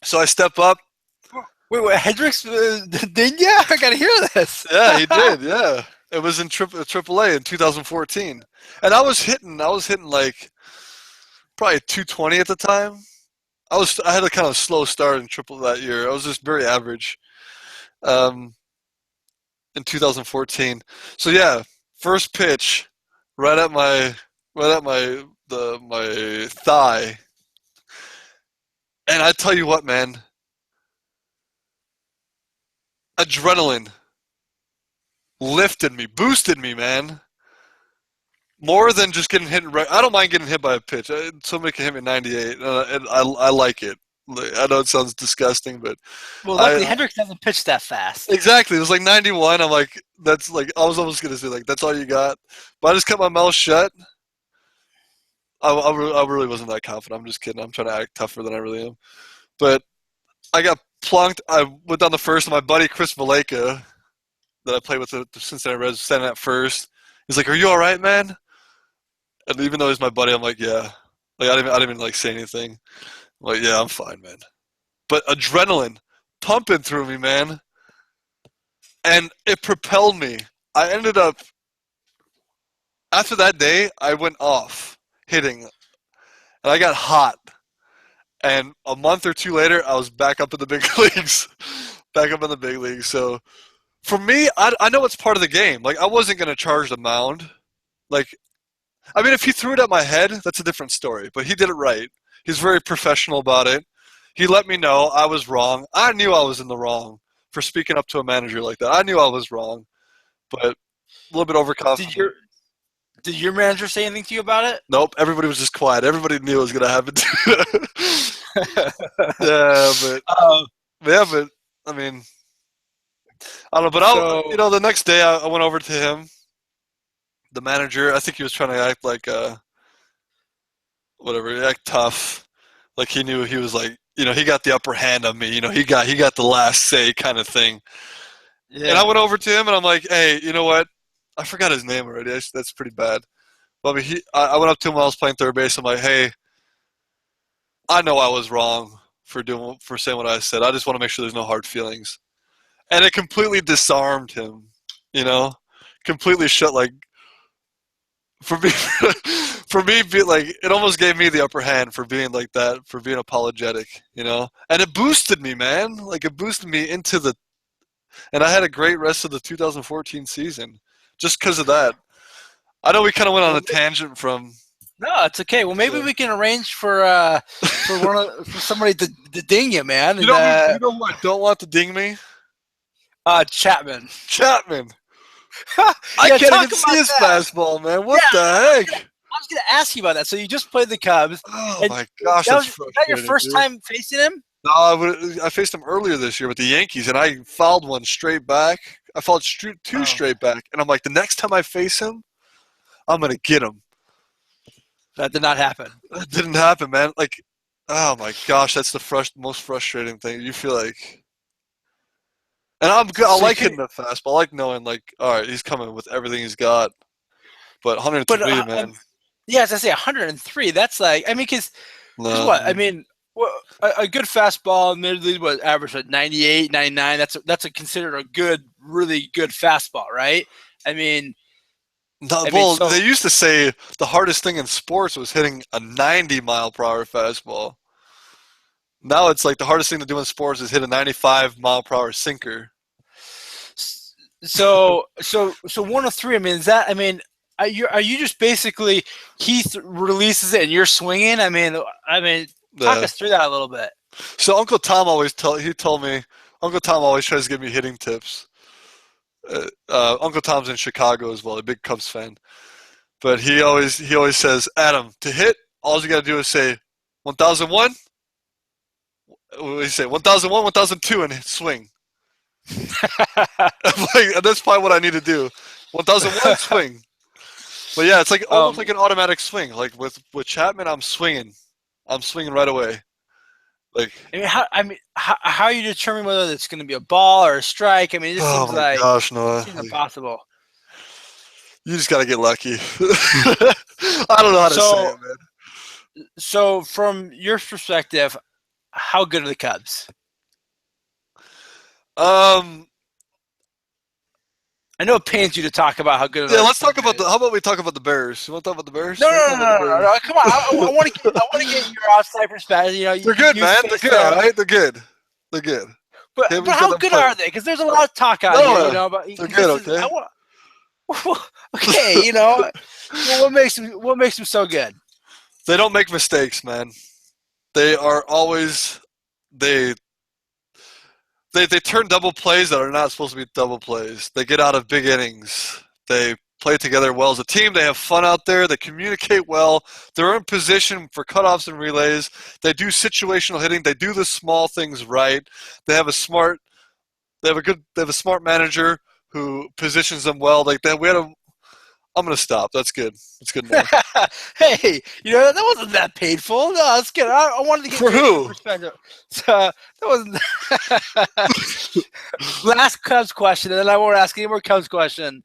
So I step up. Wait, Hendricks did ya? I gotta hear this. Yeah, he did. Yeah, it was in AAA in 2014, and I was hitting like probably 220 at the time. I had a kind of slow start in triple that year. I was just very average. In 2014. So yeah, first pitch, right at my thigh, and I tell you what, man. Adrenaline lifted me, boosted me, man. More than just getting hit right. I don't mind getting hit by a pitch. Somebody can hit me 98, and I like it. I know it sounds disgusting, but luckily Hendricks doesn't pitch that fast. Exactly, it was like 91. I'm like, that's like I was almost gonna say like that's all you got, but I just kept my mouth shut. I really wasn't that confident. I'm just kidding. I'm trying to act tougher than I really am, but I got plunked. I went down the first, and my buddy Chris Valleca, that I played with the Cincinnati Reds, standing at first. He's like, "Are you all right, man?" And even though he's my buddy, I'm like, "Yeah." Like I didn't even like say anything. I'm like, "Yeah, I'm fine, man." But adrenaline pumping through me, man, and it propelled me. I ended up after that day, I went off hitting, and I got hot. And a month or two later, I was back up in the big leagues. Back up in the big leagues. So for me, I know it's part of the game. Like, I wasn't going to charge the mound. Like, I mean, if he threw it at my head, that's a different story. But he did it right. He's very professional about it. He let me know I was wrong. I knew I was in the wrong for speaking up to a manager like that. I knew I was wrong, but a little bit overconfident. Did your manager say anything to you about it? Nope. Everybody was just quiet. Everybody knew it was going to happen. But I mean, I don't know. But the next day I went over to him, the manager. I think he was trying to act like act tough, like he knew he was like, he got the upper hand on me. He got the last say kind of thing. Yeah. And I went over to him and I'm like, hey, you know what? I forgot his name already. That's pretty bad. But I mean, I went up to him while I was playing third base. I'm like, hey, I know I was wrong for saying what I said. I just want to make sure there's no hard feelings. And it completely disarmed him, completely shut, like, for me, it almost gave me the upper hand for being like that, for being apologetic, and it boosted me, man. Like, it boosted me and I had a great rest of the 2014 season just because of that. I know we kind of went on a tangent from. No, it's okay. Well, maybe we can arrange for somebody to ding you, man. You know who I don't want to ding me? Chapman. I can't even see his fastball, man. What the heck? I was going to ask you about that. So you just played the Cubs. Oh, my gosh. Was that your first time facing him? No, I faced him earlier this year with the Yankees, and I fouled one straight back. I fouled two straight back. And I'm like, the next time I face him, I'm going to get him. That did not happen. That didn't happen, man. Like, oh, my gosh. That's the most frustrating thing. You feel like. And I'm good. I like hitting the fastball. I like knowing, like, all right, he's coming with everything he's got. But 103, man. Yeah, as I say, 103. That's like, I mean, because what? I mean, a good fastball, admittedly, was average at 98, 99. That's considered a good, really good fastball, right? I mean, they used to say the hardest thing in sports was hitting a 90-mile-per-hour fastball. Now it's like the hardest thing to do in sports is hit a 95-mile-per-hour sinker. So 103. I mean, is that? I mean, are you just basically Heath releases it and you're swinging? I mean, talk us through that a little bit. So Uncle Tom told me. Uncle Tom always tries to give me hitting tips. Uncle Tom's in Chicago as well, a big Cubs fan. But he always says, Adam, to hit, all you got to do is say 1001. We say 1001, 1002, and swing. That's probably what I need to do. 1001, swing. But yeah, it's like almost like an automatic swing. Like with Chapman, I'm swinging right away. Like, how are you determining whether it's going to be a ball or a strike? I mean, it just seems like gosh, no, it's impossible. You just got to get lucky. I don't know how to say it, man. So, from your perspective, how good are the Cubs? I know it pains you to talk about how good. Yeah, let's talk about how about we talk about the Bears? You want to talk about the Bears? No. Come on, I want to get your outside perspective. They're good, man. They're good, all right? They're good. But how good are they? Because there's a lot of talk out here, But they're good, okay. Okay, what makes them so good? They don't make mistakes, man. They are always they turn double plays that are not supposed to be double plays. They get out of big innings. They play together well as a team. They have fun out there. They communicate well. They're in position for cutoffs and relays. They do situational hitting. They do the small things right. They have a smart manager who positions them well. Like that, I'm gonna stop. That's good. That's good enough. Hey, that wasn't that painful. No, that's good. I wanted to get for who? Perspective. So that wasn't. Last Cubs question, and then I won't ask any more Cubs question.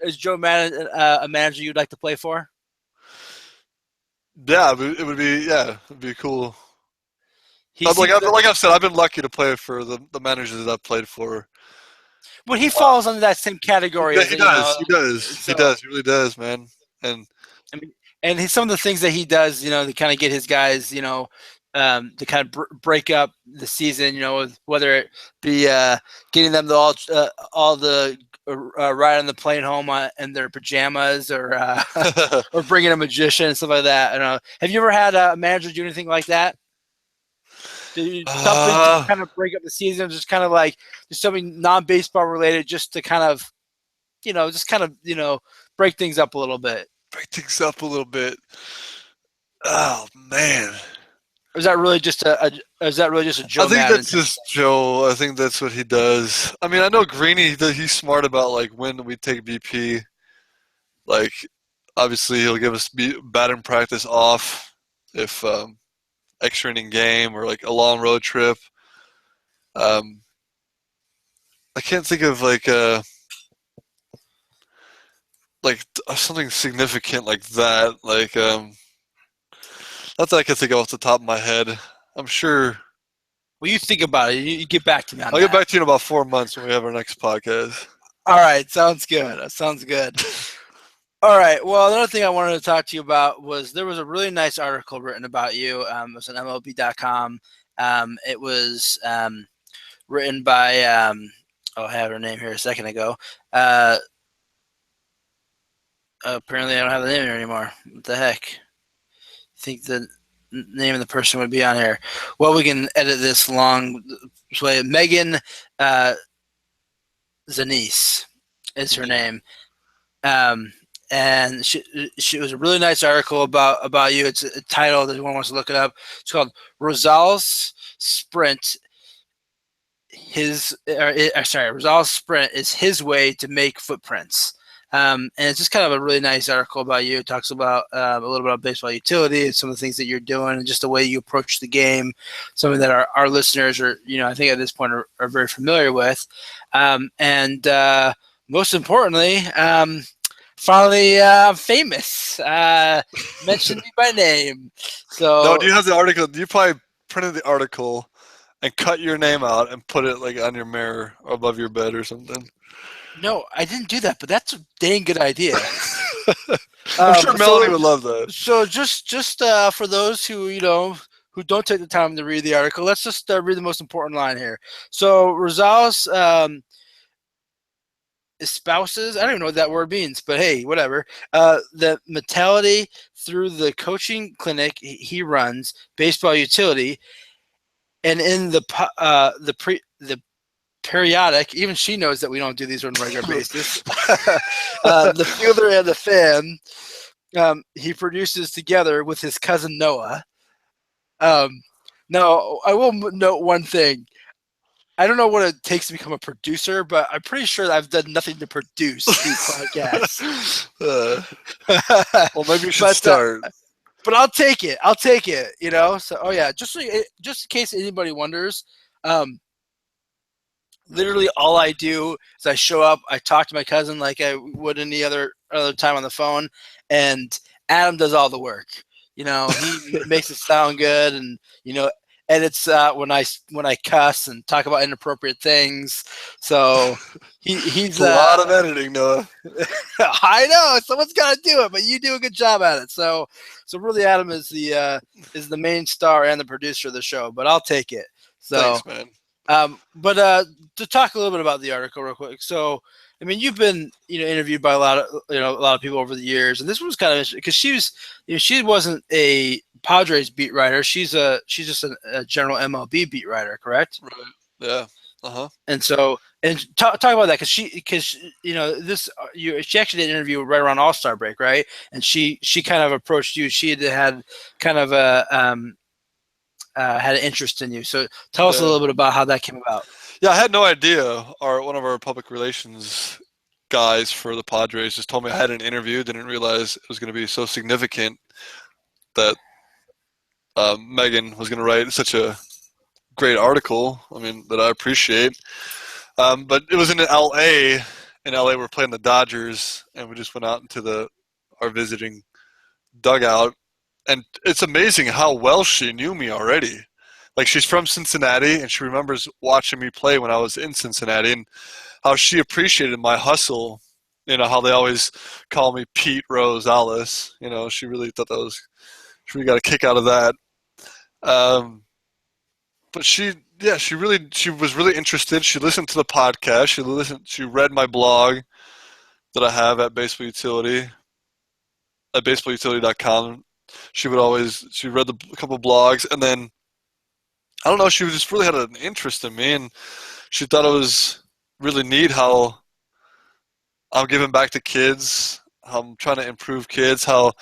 Is Joe Maddon a manager you'd like to play for? Yeah, it would be. Yeah, it'd be cool. Like I've said, I've been lucky to play for the managers that I've played for. But he falls under that same category. Yeah, he does. He really does, man. And I mean, And some of the things that he does, to kind of get his guys, to kind of break up the season, whether it be getting them to all the ride on the plane home in their pajamas, or or bringing a magician and stuff like that. I don't know. Have you ever had a manager do anything like that? Something to kind of break up the season, just kind of like just something non-baseball related, just to kind of, break things up a little bit. Break things up a little bit. Oh man. Or is that really just a Joe? I think that's just Joe. I think that's what he does. I mean, I know Greeny, he's smart about like when we take BP. Like, obviously, he'll give us batting practice off if extra inning game or like a long road trip. I can't think of like something significant like that. Like not that I can think of off the top of my head. I'm sure. Well, you think about it. You get back to me on that. I'll get back to you in about 4 months when we have our next podcast. All right. Sounds good. All right. Well, another thing I wanted to talk to you about was there was a really nice article written about you. It was on MLB.com. It was written by, I have her name here a second ago. Apparently, I don't have the name here anymore. What the heck? I think the name of the person would be on here. Well, we can edit this long way. Megan Zanise is her name. And she was a really nice article about you. It's a title that anyone wants to look it up. It's called Rosales Sprint. Rosales Sprint is his way to make footprints. And it's just kind of a really nice article about you. It talks about a little bit about baseball utility and some of the things that you're doing and just the way you approach the game, something that our listeners are, I think at this point are very familiar with. And most importantly, finally famous, mentioned me by name. So no, do you have the article? You probably printed the article and cut your name out and put it like on your mirror or above your bed or something. No, I didn't do that, but that's a dang good idea. I'm sure Melanie would love that. So just for those who who don't take the time to read the article, let's just read the most important line here. So Rosales espouses, I don't even know what that word means, but hey, whatever. The mentality through the coaching clinic he runs, Baseball Utility, and in the periodic, even she knows that we don't do these on a regular basis. The fielder and the fan, he produces together with his cousin Noah. Now, I will note one thing. I don't know what it takes to become a producer, but I'm pretty sure that I've done nothing to produce these podcasts. Well, maybe you should start. But I'll take it. So, just in case anybody wonders, literally all I do is I show up, I talk to my cousin like I would any other time on the phone, and Adam does all the work. He makes it sound good, and edits when I cuss and talk about inappropriate things. So he's a lot of editing, Noah. I know someone's got to do it, but you do a good job at it. So really, Adam is the main star and the producer of the show. But I'll take it. So thanks, man. But to talk a little bit about the article real quick. So, I mean, you've been, interviewed by a lot of people over the years, and this was kind of interesting because she wasn't a Padres beat writer. She's just a general MLB beat writer, correct? Right. Yeah. Uh-huh. And so, talk about that because she actually did an interview right around All-Star break, right? And she kind of approached you. She had kind of had an interest in you. So tell us a little bit about how that came about. Yeah, I had no idea. One of our public relations guys for the Padres just told me I had an interview. Didn't realize it was going to be so significant that Megan was going to write such a great article. I mean, that I appreciate. But it was in L.A. In L.A. we're playing the Dodgers, and we just went out into our visiting dugout. And it's amazing how well she knew me already. Like, she's from Cincinnati, and she remembers watching me play when I was in Cincinnati, and how she appreciated my hustle You know how they always call me Pete Rosales. You know, she really thought she really got a kick out of that. Um, but she was really interested. She listened to the podcast. She read my blog that I have at Baseball Utility at baseballutility.com. She read a couple blogs, and then I don't know, she just really had an interest in me, and she thought it was really neat how I'm giving back to kids, how I'm trying to improve kids, how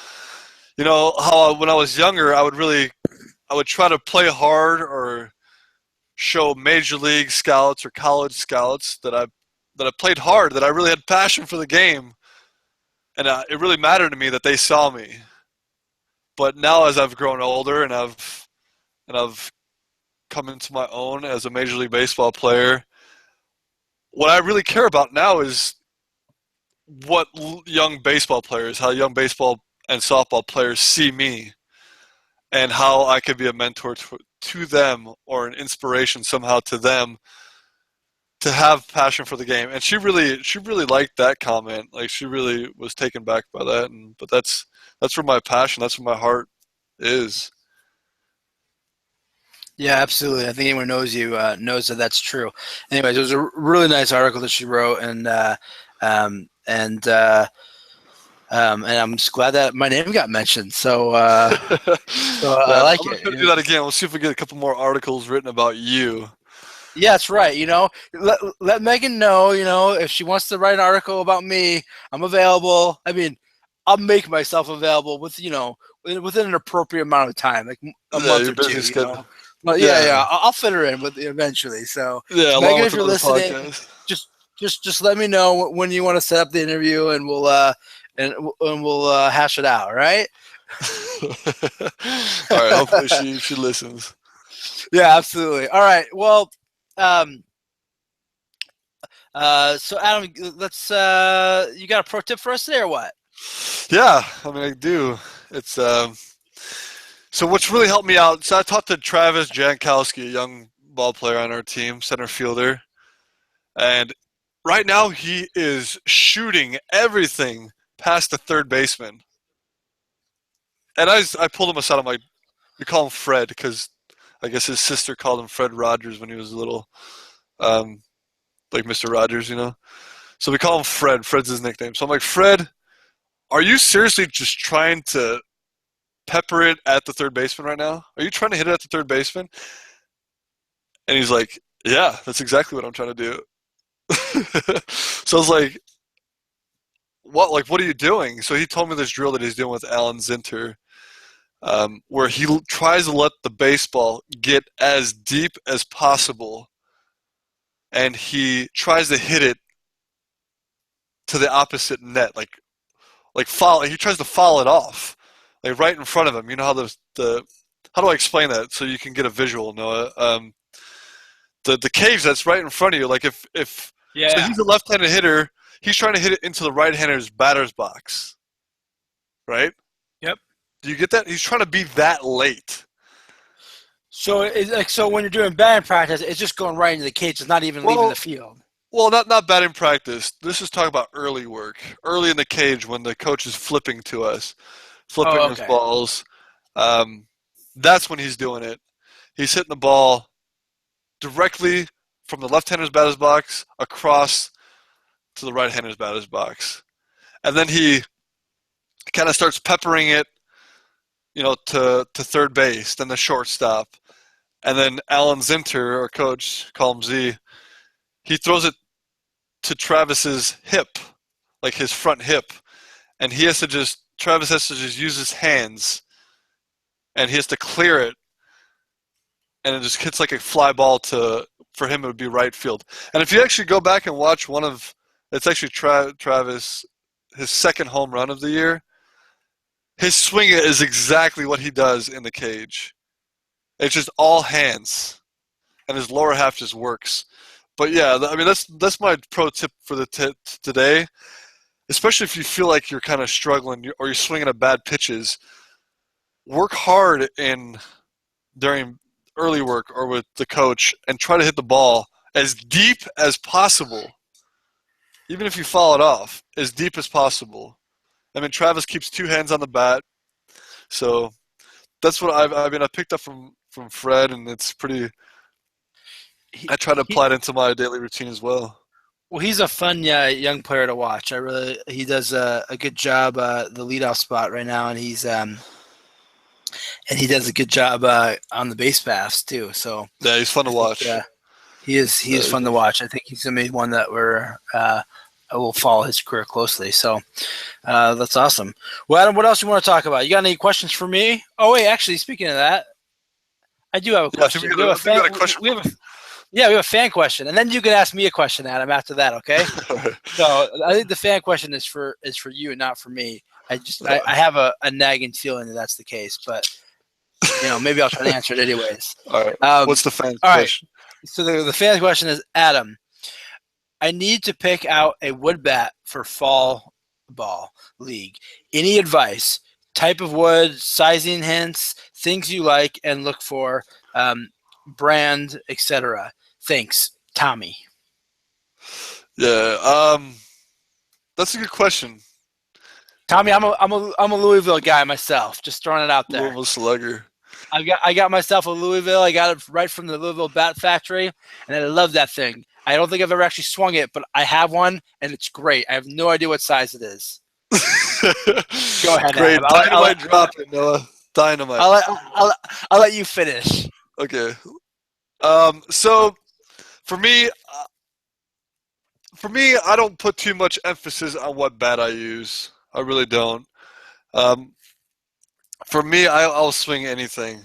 when I was younger, I would try to play hard or show major league scouts or college scouts that I played hard, that I really had passion for the game, and it really mattered to me that they saw me. But now, as I've grown older and I've come into my own as a Major League Baseball player, what I really care about now is what young baseball players, how young baseball and softball players see me, and how I could be a mentor to them or an inspiration somehow to them to have passion for the game. And she really liked that comment. Like, she really was taken back by that. But that's where my passion, that's where my heart is. Yeah, absolutely. I think anyone knows you knows that that's true. Anyways, it was a really nice article that she wrote, and I'm just glad that my name got mentioned. So, I like I'm it. gonna do that again. We'll see if we get a couple more articles written about you. Yeah, that's right. Let Megan know. If she wants to write an article about me, I'm available. I mean, I'll make myself available within an appropriate amount of time, like a month or two. But yeah, I'll fit her in eventually. So yeah, Megan, if you're listening, just let me know when you want to set up the interview, and we'll hash it out. All right. All right. Hopefully she listens. Yeah, absolutely. All right. Well, so Adam, let's. You got a pro tip for us today, or what? Yeah, I mean, I do. It's so what's really helped me out. So I talked to Travis Jankowski, a young ball player on our team, center fielder, and right now he is shooting everything past the third baseman. And I pulled him aside. I'm like, we call him Fred because I guess his sister called him Fred Rogers when he was little, like Mr. Rogers, you know. So we call him Fred. Fred's his nickname. So I'm like, Fred, are you seriously just trying to pepper it at the third baseman right now? Are you trying to hit it at the third baseman? And he's like, yeah, that's exactly what I'm trying to do. So I was like, what are you doing? So he told me this drill that he's doing with Alan Zinter, where he tries to let the baseball get as deep as possible, and he tries to hit it to the opposite net, like foul. He tries to foul it off, like right in front of him. You know how the how do I explain that so you can get a visual, Noah? The cage that's right in front of you, like if so he's a left-handed hitter, he's trying to hit it into the right-hander's batter's box, right? Yep. Do you get that? He's trying to be that late. So it's like, so when you're doing batting practice, it's just going right into the cage. It's not even leaving the field. Well, not batting practice. This is talking about early work, early in the cage when the coach is flipping to us, flipping his balls. That's when he's doing it. He's hitting the ball directly from the left-hander's batter's box across to the right-hander's batter's box. And then he kind of starts peppering it, to third base, then the shortstop. And then Alan Zinter, our coach, call him Z, he throws it to Travis's hip, like his front hip. And Travis has to just use his hands, and he has to clear it. And it just hits like a fly ball for him, it would be right field. And if you actually go back and watch it's actually Travis, his second home run of the year, his swing is exactly what he does in the cage. It's just all hands, and his lower half just works. But yeah, I mean, that's my pro tip for today, especially if you feel like you're kind of struggling or you're swinging at bad pitches. Work hard during early work or with the coach and try to hit the ball as deep as possible. even if you foul it off, as deep as possible. I mean, Travis keeps two hands on the bat, so that's what I picked up from Fred, and it's pretty. He, I try to he, apply it into my daily routine as well. well, he's a fun young player to watch. He does a good job the leadoff spot right now, and he does a good job on the base paths too. So Yeah, he's fun to watch. he is fun to watch. I think he's gonna be one that will follow his career closely. So that's awesome. Well, Adam, what else you want to talk about? You got any questions for me? Oh wait, actually, speaking of that, I do have a question. We have a question. We have a fan question, and then you can ask me a question, Adam, after that. Okay. So I think the fan question is for you, not for me. I have a nagging feeling that that's the case, but maybe I'll try to answer it anyways. All right. What's the fan question? Right. So the fan question is, Adam, I need to pick out a wood bat for fall ball league. Any advice? Type of wood, sizing hints, things you like and look for, brand, etc. Thanks, Tommy. Yeah, that's a good question. Tommy, I'm a Louisville guy myself. Just throwing it out there. Louisville Slugger. I got myself a Louisville. I got it right from the Louisville Bat Factory, and I love that thing. I don't think I've ever actually swung it, but I have one, and it's great. I have no idea what size it is. Go ahead. Great. Dynamite drop it, Noah. Dynamite. I'll let you finish. Okay. So for me, I don't put too much emphasis on what bat I use. I really don't. For me, I'll swing anything.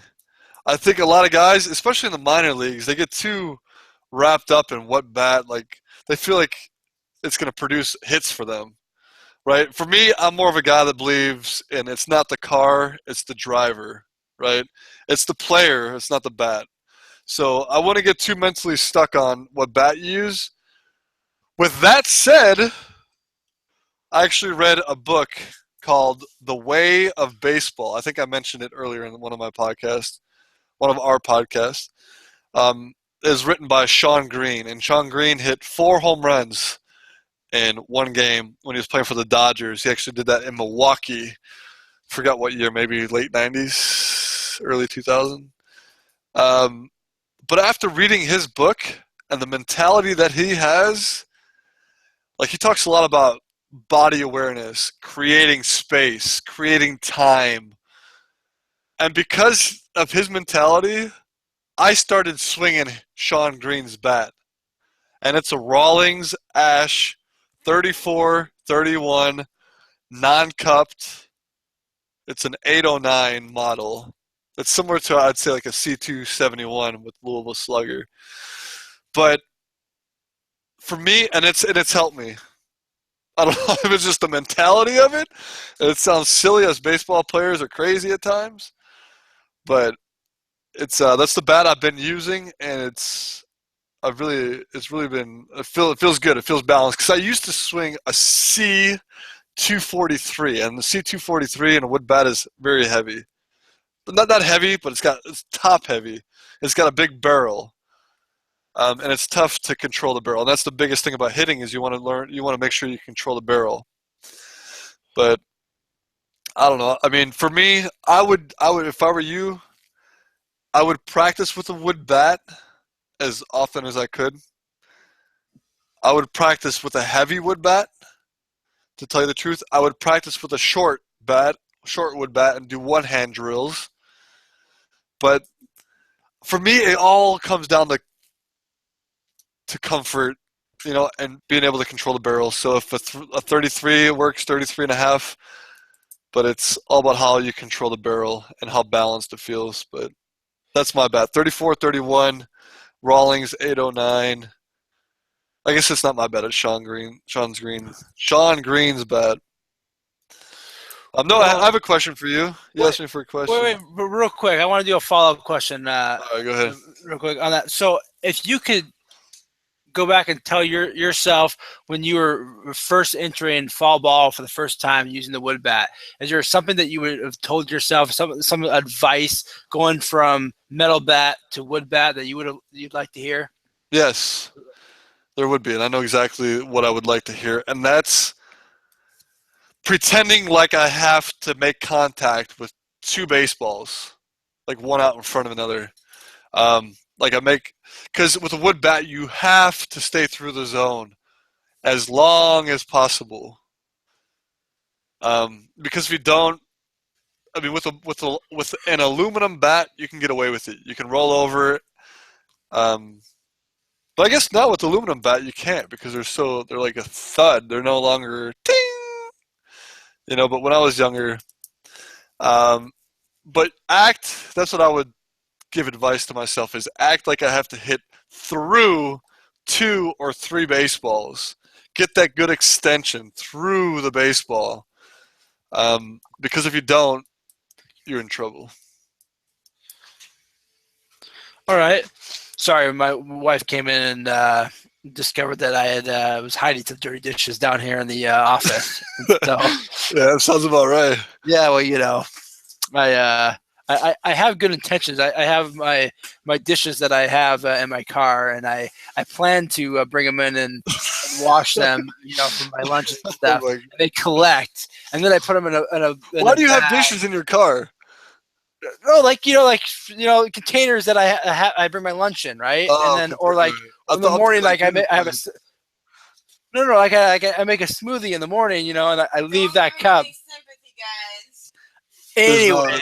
I think a lot of guys, especially in the minor leagues, they get too wrapped up in what bat. Like they feel like it's going to produce hits for them, right? For me, I'm more of a guy that believes in it's not the car, it's the driver, right? It's the player, it's not the bat. So I want to get too mentally stuck on what bat you use. With that said, I actually read a book called The Way of Baseball. I think I mentioned it earlier in one of our podcasts. It is written by Shawn Green, and Shawn Green hit 4 home runs in one game when he was playing for the Dodgers. He actually did that in Milwaukee. Forgot what year, maybe late 90s, early 2000. But after reading his book and the mentality that he has, like he talks a lot about body awareness, creating space, creating time. And because of his mentality, I started swinging Shawn Green's bat. And it's a Rawlings Ash 34-31 non-cupped. It's an 809 model. It's similar to, I'd say, like a C271 with Louisville Slugger. But for me, and it's helped me. I don't know if it's just the mentality of it. It sounds silly as baseball players are crazy at times. But it's that's the bat I've been using, and it feels good. It feels balanced because I used to swing a C243, and the C243 in a wood bat is very heavy, but not that heavy, but it's top heavy. It's got a big barrel, and it's tough to control the barrel. And that's the biggest thing about hitting is you want to make sure you control the barrel. But I don't know. I mean, for me, I would if I were you, I would practice with a wood bat as often as I could. I would practice with a heavy wood bat. To tell you the truth, I would practice with a short wood bat, and do one-hand drills. But for me, it all comes down to comfort, and being able to control the barrel. So if a 33 works, 33 and a half, but it's all about how you control the barrel and how balanced it feels. But that's my bat. 34-31, Rawlings 809. I guess it's not my bat. It's Shawn Green's bat. No, I have a question for you. You asked me for a question. Wait, real quick. I want to do a follow-up question. All right, go ahead. Real quick on that. So if you could go back and tell yourself when you were first entering fall ball for the first time using the wood bat, is there something that you would have told yourself, some advice going from metal bat to wood bat that you'd like to hear? Yes. There would be, and I know exactly what I would like to hear, and that's pretending like I have to make contact with two baseballs, like one out in front of another. Like I make, because with a wood bat, you have to stay through the zone as long as possible. Because if you don't, I mean, with an aluminum bat, you can get away with it. You can roll over it. But I guess not with aluminum bat, you can't because they're like a thud. They're no longer ting. But when I was younger, but that's what I would give advice to myself is act like I have to hit through 2 or 3 baseballs. Get that good extension through the baseball. Because if you don't, you're in trouble. All right. Sorry, my wife came in and discovered that I had was hiding some dirty dishes down here in the office. So, yeah, that sounds about right. Yeah, well, I have good intentions. I have my dishes that I have in my car, and I plan to bring them in and wash them, for my lunch and stuff. Oh and they collect, and then I put them in a Why do you have dishes in your car? No, containers that I bring my lunch in, right? Oh, and then in the morning, I have a like I make a smoothie in the morning, and I leave that cup. Anyway,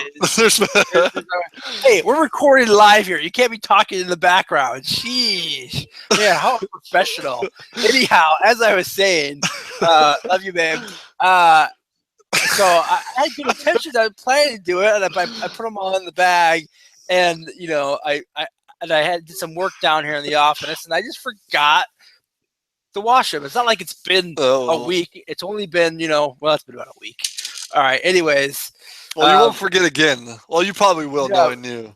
hey, we're recording live here. You can't be talking in the background. Jeez, yeah, how professional. Anyhow, as I was saying, love you, babe. So I had good intentions. I was planning to do it, and I put them all in the bag, and I did some work down here in the office, and I just forgot to wash them. It's not like it's been a week. It's only been it's been about a week. All right. Anyways. Well, you won't forget again. Well, you probably will, knowing you.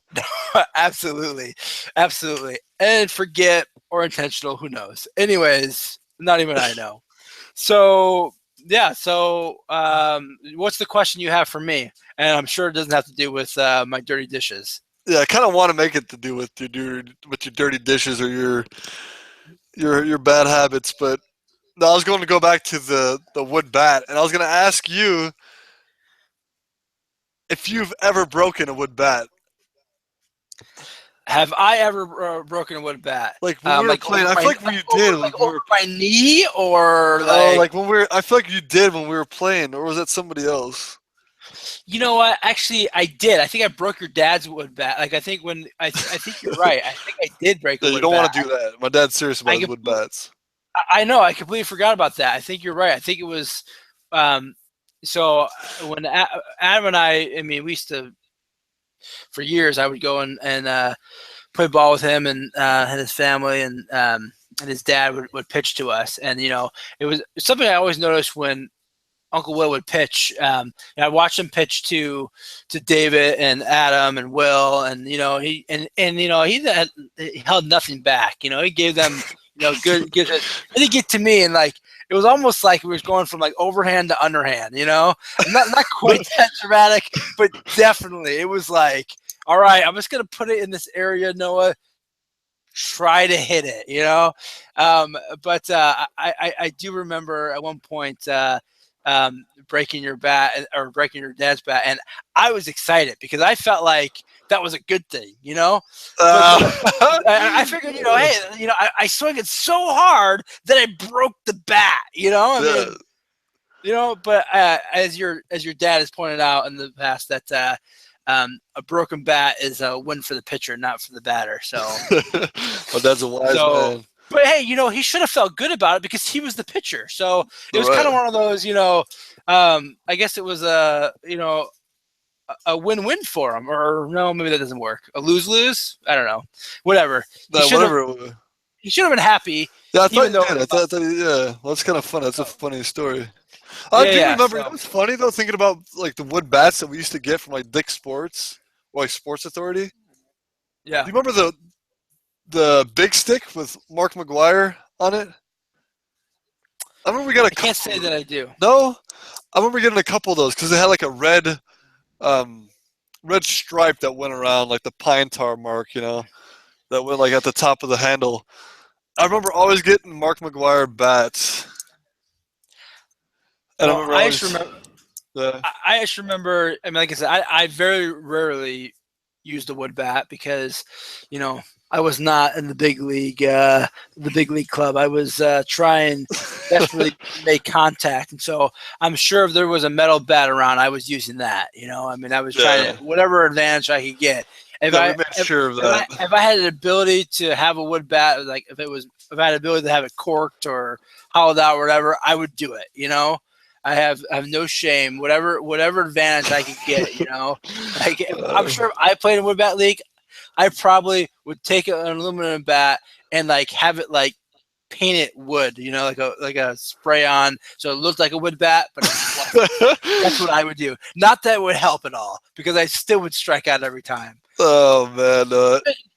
Absolutely. And forget or intentional, who knows? Anyways, not even I know. So, yeah. So, what's the question you have for me? And I'm sure it doesn't have to do with my dirty dishes. Yeah, I kind of want to make it to do with your dirty dishes or your bad habits, but no, I was going to go back to the wood bat, and I was going to ask you if you've ever broken a wood bat. Have I ever broken a wood bat? Like when we were playing, I feel like you did. Over my knee, or like when I feel like you did when we were playing, or was that somebody else? You know what? Actually, I did. I think I broke your dad's wood bat. Like I think I think you're right. I think I did break. Yeah, you don't want to do that. My dad's serious about wood bats. I know. I completely forgot about that. I think you're right. I think it was. So when Adam and I mean, we used to, for years, I would go and play ball with him and his family, and his dad would pitch to us. And, it was something I always noticed when Uncle Will would pitch. I watched him pitch to David and Adam and Will, and, he held nothing back. He gave them, good. Then he get to me, and it was almost like we was going from overhand to underhand, not quite that dramatic, but definitely it was like, all right, I'm just going to put it in this area, Noah, try to hit it, but I do remember at one point breaking your bat or breaking your dad's bat, and I was excited because I felt like that was a good thing, I figured, hey, I swung it so hard that I broke the bat, but as your dad has pointed out in the past, that a broken bat is a win for the pitcher, not for the batter. So, well, that's a wise man. But hey, he should have felt good about it because he was the pitcher. So it was kind of one of those, I guess it was a win-win for him, or no, maybe that doesn't work. A lose-lose? I don't know. Whatever. He should have been happy. Yeah, I thought yeah. Well, that's kind of fun. That's a funny story. I do remember. It was funny though, thinking about the wood bats that we used to get from Dick's Sports or Sports Authority. Yeah. Do you remember the big stick with Mark McGwire on it? I remember we got a couple. I can't say that I do. No? I remember getting a couple of those because they had a red stripe that went around the pine tar mark, that went at the top of the handle. I remember always getting Mark McGuire bats. And Well, I just remember. Yeah. I just remember. I mean, like I said, I very rarely used a wood bat because, you know, I was not in the big league club. I was trying desperately to make contact, and so I'm sure if there was a metal bat around, I was using that. You know, I mean, I was trying to whatever advantage I could get. If we made sure of that. If I had an ability to have a wood bat, like if I had the ability to have it corked or hollowed out or whatever, I would do it. You know. I have no shame. Whatever advantage I could get, you know. Like, I'm sure if I played in wood bat league, I probably would take an aluminum bat and like have it like paint it wood, you know, like a spray on, so it looked like a wood bat, but that's what I would do. Not that it would help at all, because I still would strike out every time. Oh man,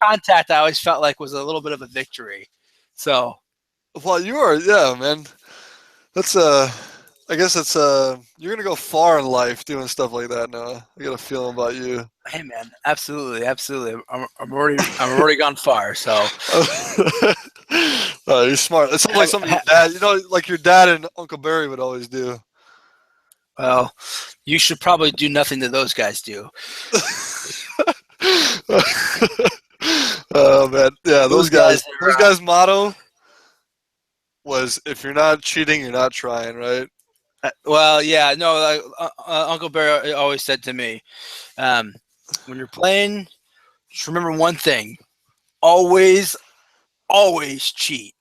contact I always felt like was a little bit of a victory. So, well, you are, man. That's I guess it's you're gonna go far in life doing stuff like that now. I got a feeling about you. Hey man, absolutely. I'm already gone far. So you're smart. It sounds like something your dad, like your dad and Uncle Barry would always do. Well, you should probably do nothing that those guys do. Oh man, yeah, those guys' motto was, "If you're not cheating, you're not trying," right? Well, yeah, no. Like, Uncle Barry always said to me, when you're playing, just remember one thing: always cheat.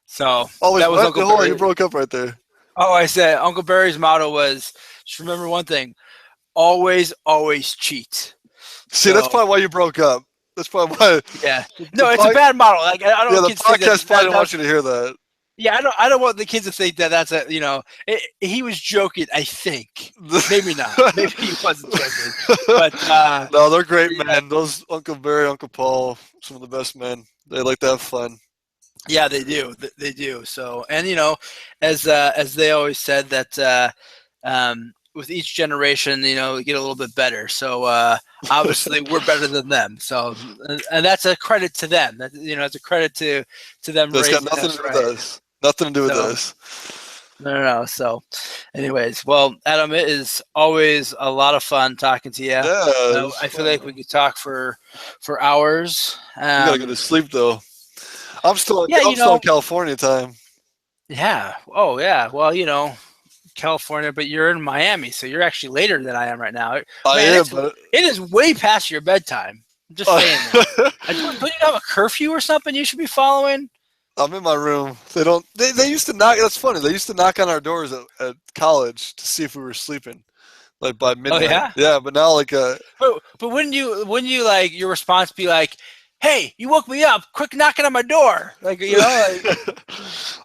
So always, that was Uncle Barry. You broke up right there. Oh, I said Uncle Barry's motto was, just remember one thing: always cheat. See, that's probably why you broke up. That's probably why. Yeah. No, it's a bad motto. Like, I don't. Yeah, the podcast probably didn't want you to hear that. Yeah, I don't want the kids to think that that's he was joking, I think. Maybe not. Maybe he wasn't joking. But no, they're great men. Those Uncle Barry, Uncle Paul, some of the best men. They like to have fun. Yeah, they do. They do. So, and as they always said that with each generation, you get a little bit better. So obviously we're better than them. So, and that's a credit to them. That it's a credit to them. That's got nothing to do with us. Nothing to do with us. No. So, anyways, well, Adam, it is always a lot of fun talking to you. Yeah, I feel like we could talk for hours. You gotta go to sleep though. I'm still in California time. Yeah. Oh, yeah. Well, California, but you're in Miami, so you're actually later than I am right now. I am, but it is way past your bedtime. I'm just saying that. Don't you have a curfew or something you should be following? I'm in my room. They used to knock. That's funny. They used to knock on our doors at college to see if we were sleeping, like by midnight. Oh yeah. Yeah, but now like But wouldn't you like your response be like, "Hey, you woke me up! Quick knocking on my door!" Like I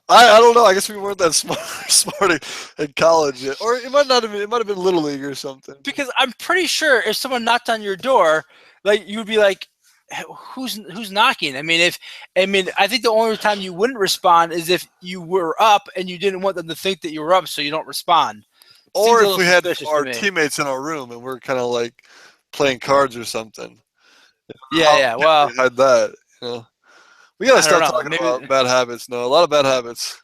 don't know. I guess we weren't that smart in college yet, or it might not have been. It might have been Little League or something. Because I'm pretty sure if someone knocked on your door, like you would be like, who's knocking? I think the only time you wouldn't respond is if you were up and you didn't want them to think that you were up, so you don't respond. Or if we had our teammates in our room and we're kind of like playing cards or something. Yeah. Well, we had that. We gotta start talking about bad habits. No, a lot of bad habits.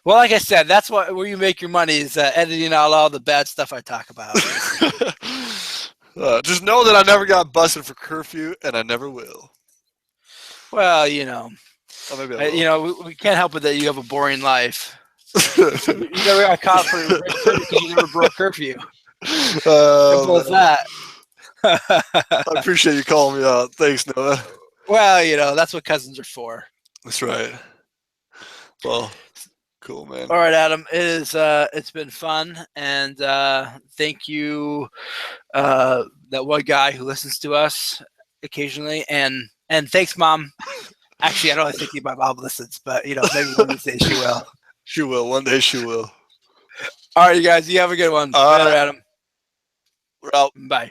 Well, like I said, that's where you make your money is editing out all the bad stuff I talk about. Just know that I never got busted for curfew, and I never will. Well, maybe I will. We can't help it that you have a boring life. You never got caught for because you never broke curfew. Simple as that. I appreciate you calling me out. Thanks, Noah. Well, that's what cousins are for. That's right. Well, cool, man. All right, Adam. It's been fun, and thank you, that one guy who listens to us occasionally, and thanks, Mom. Actually, I don't think my mom listens, but maybe one day she will. She will. One day she will. All right, you guys. You have a good one. All right, Adam. We're out. Bye.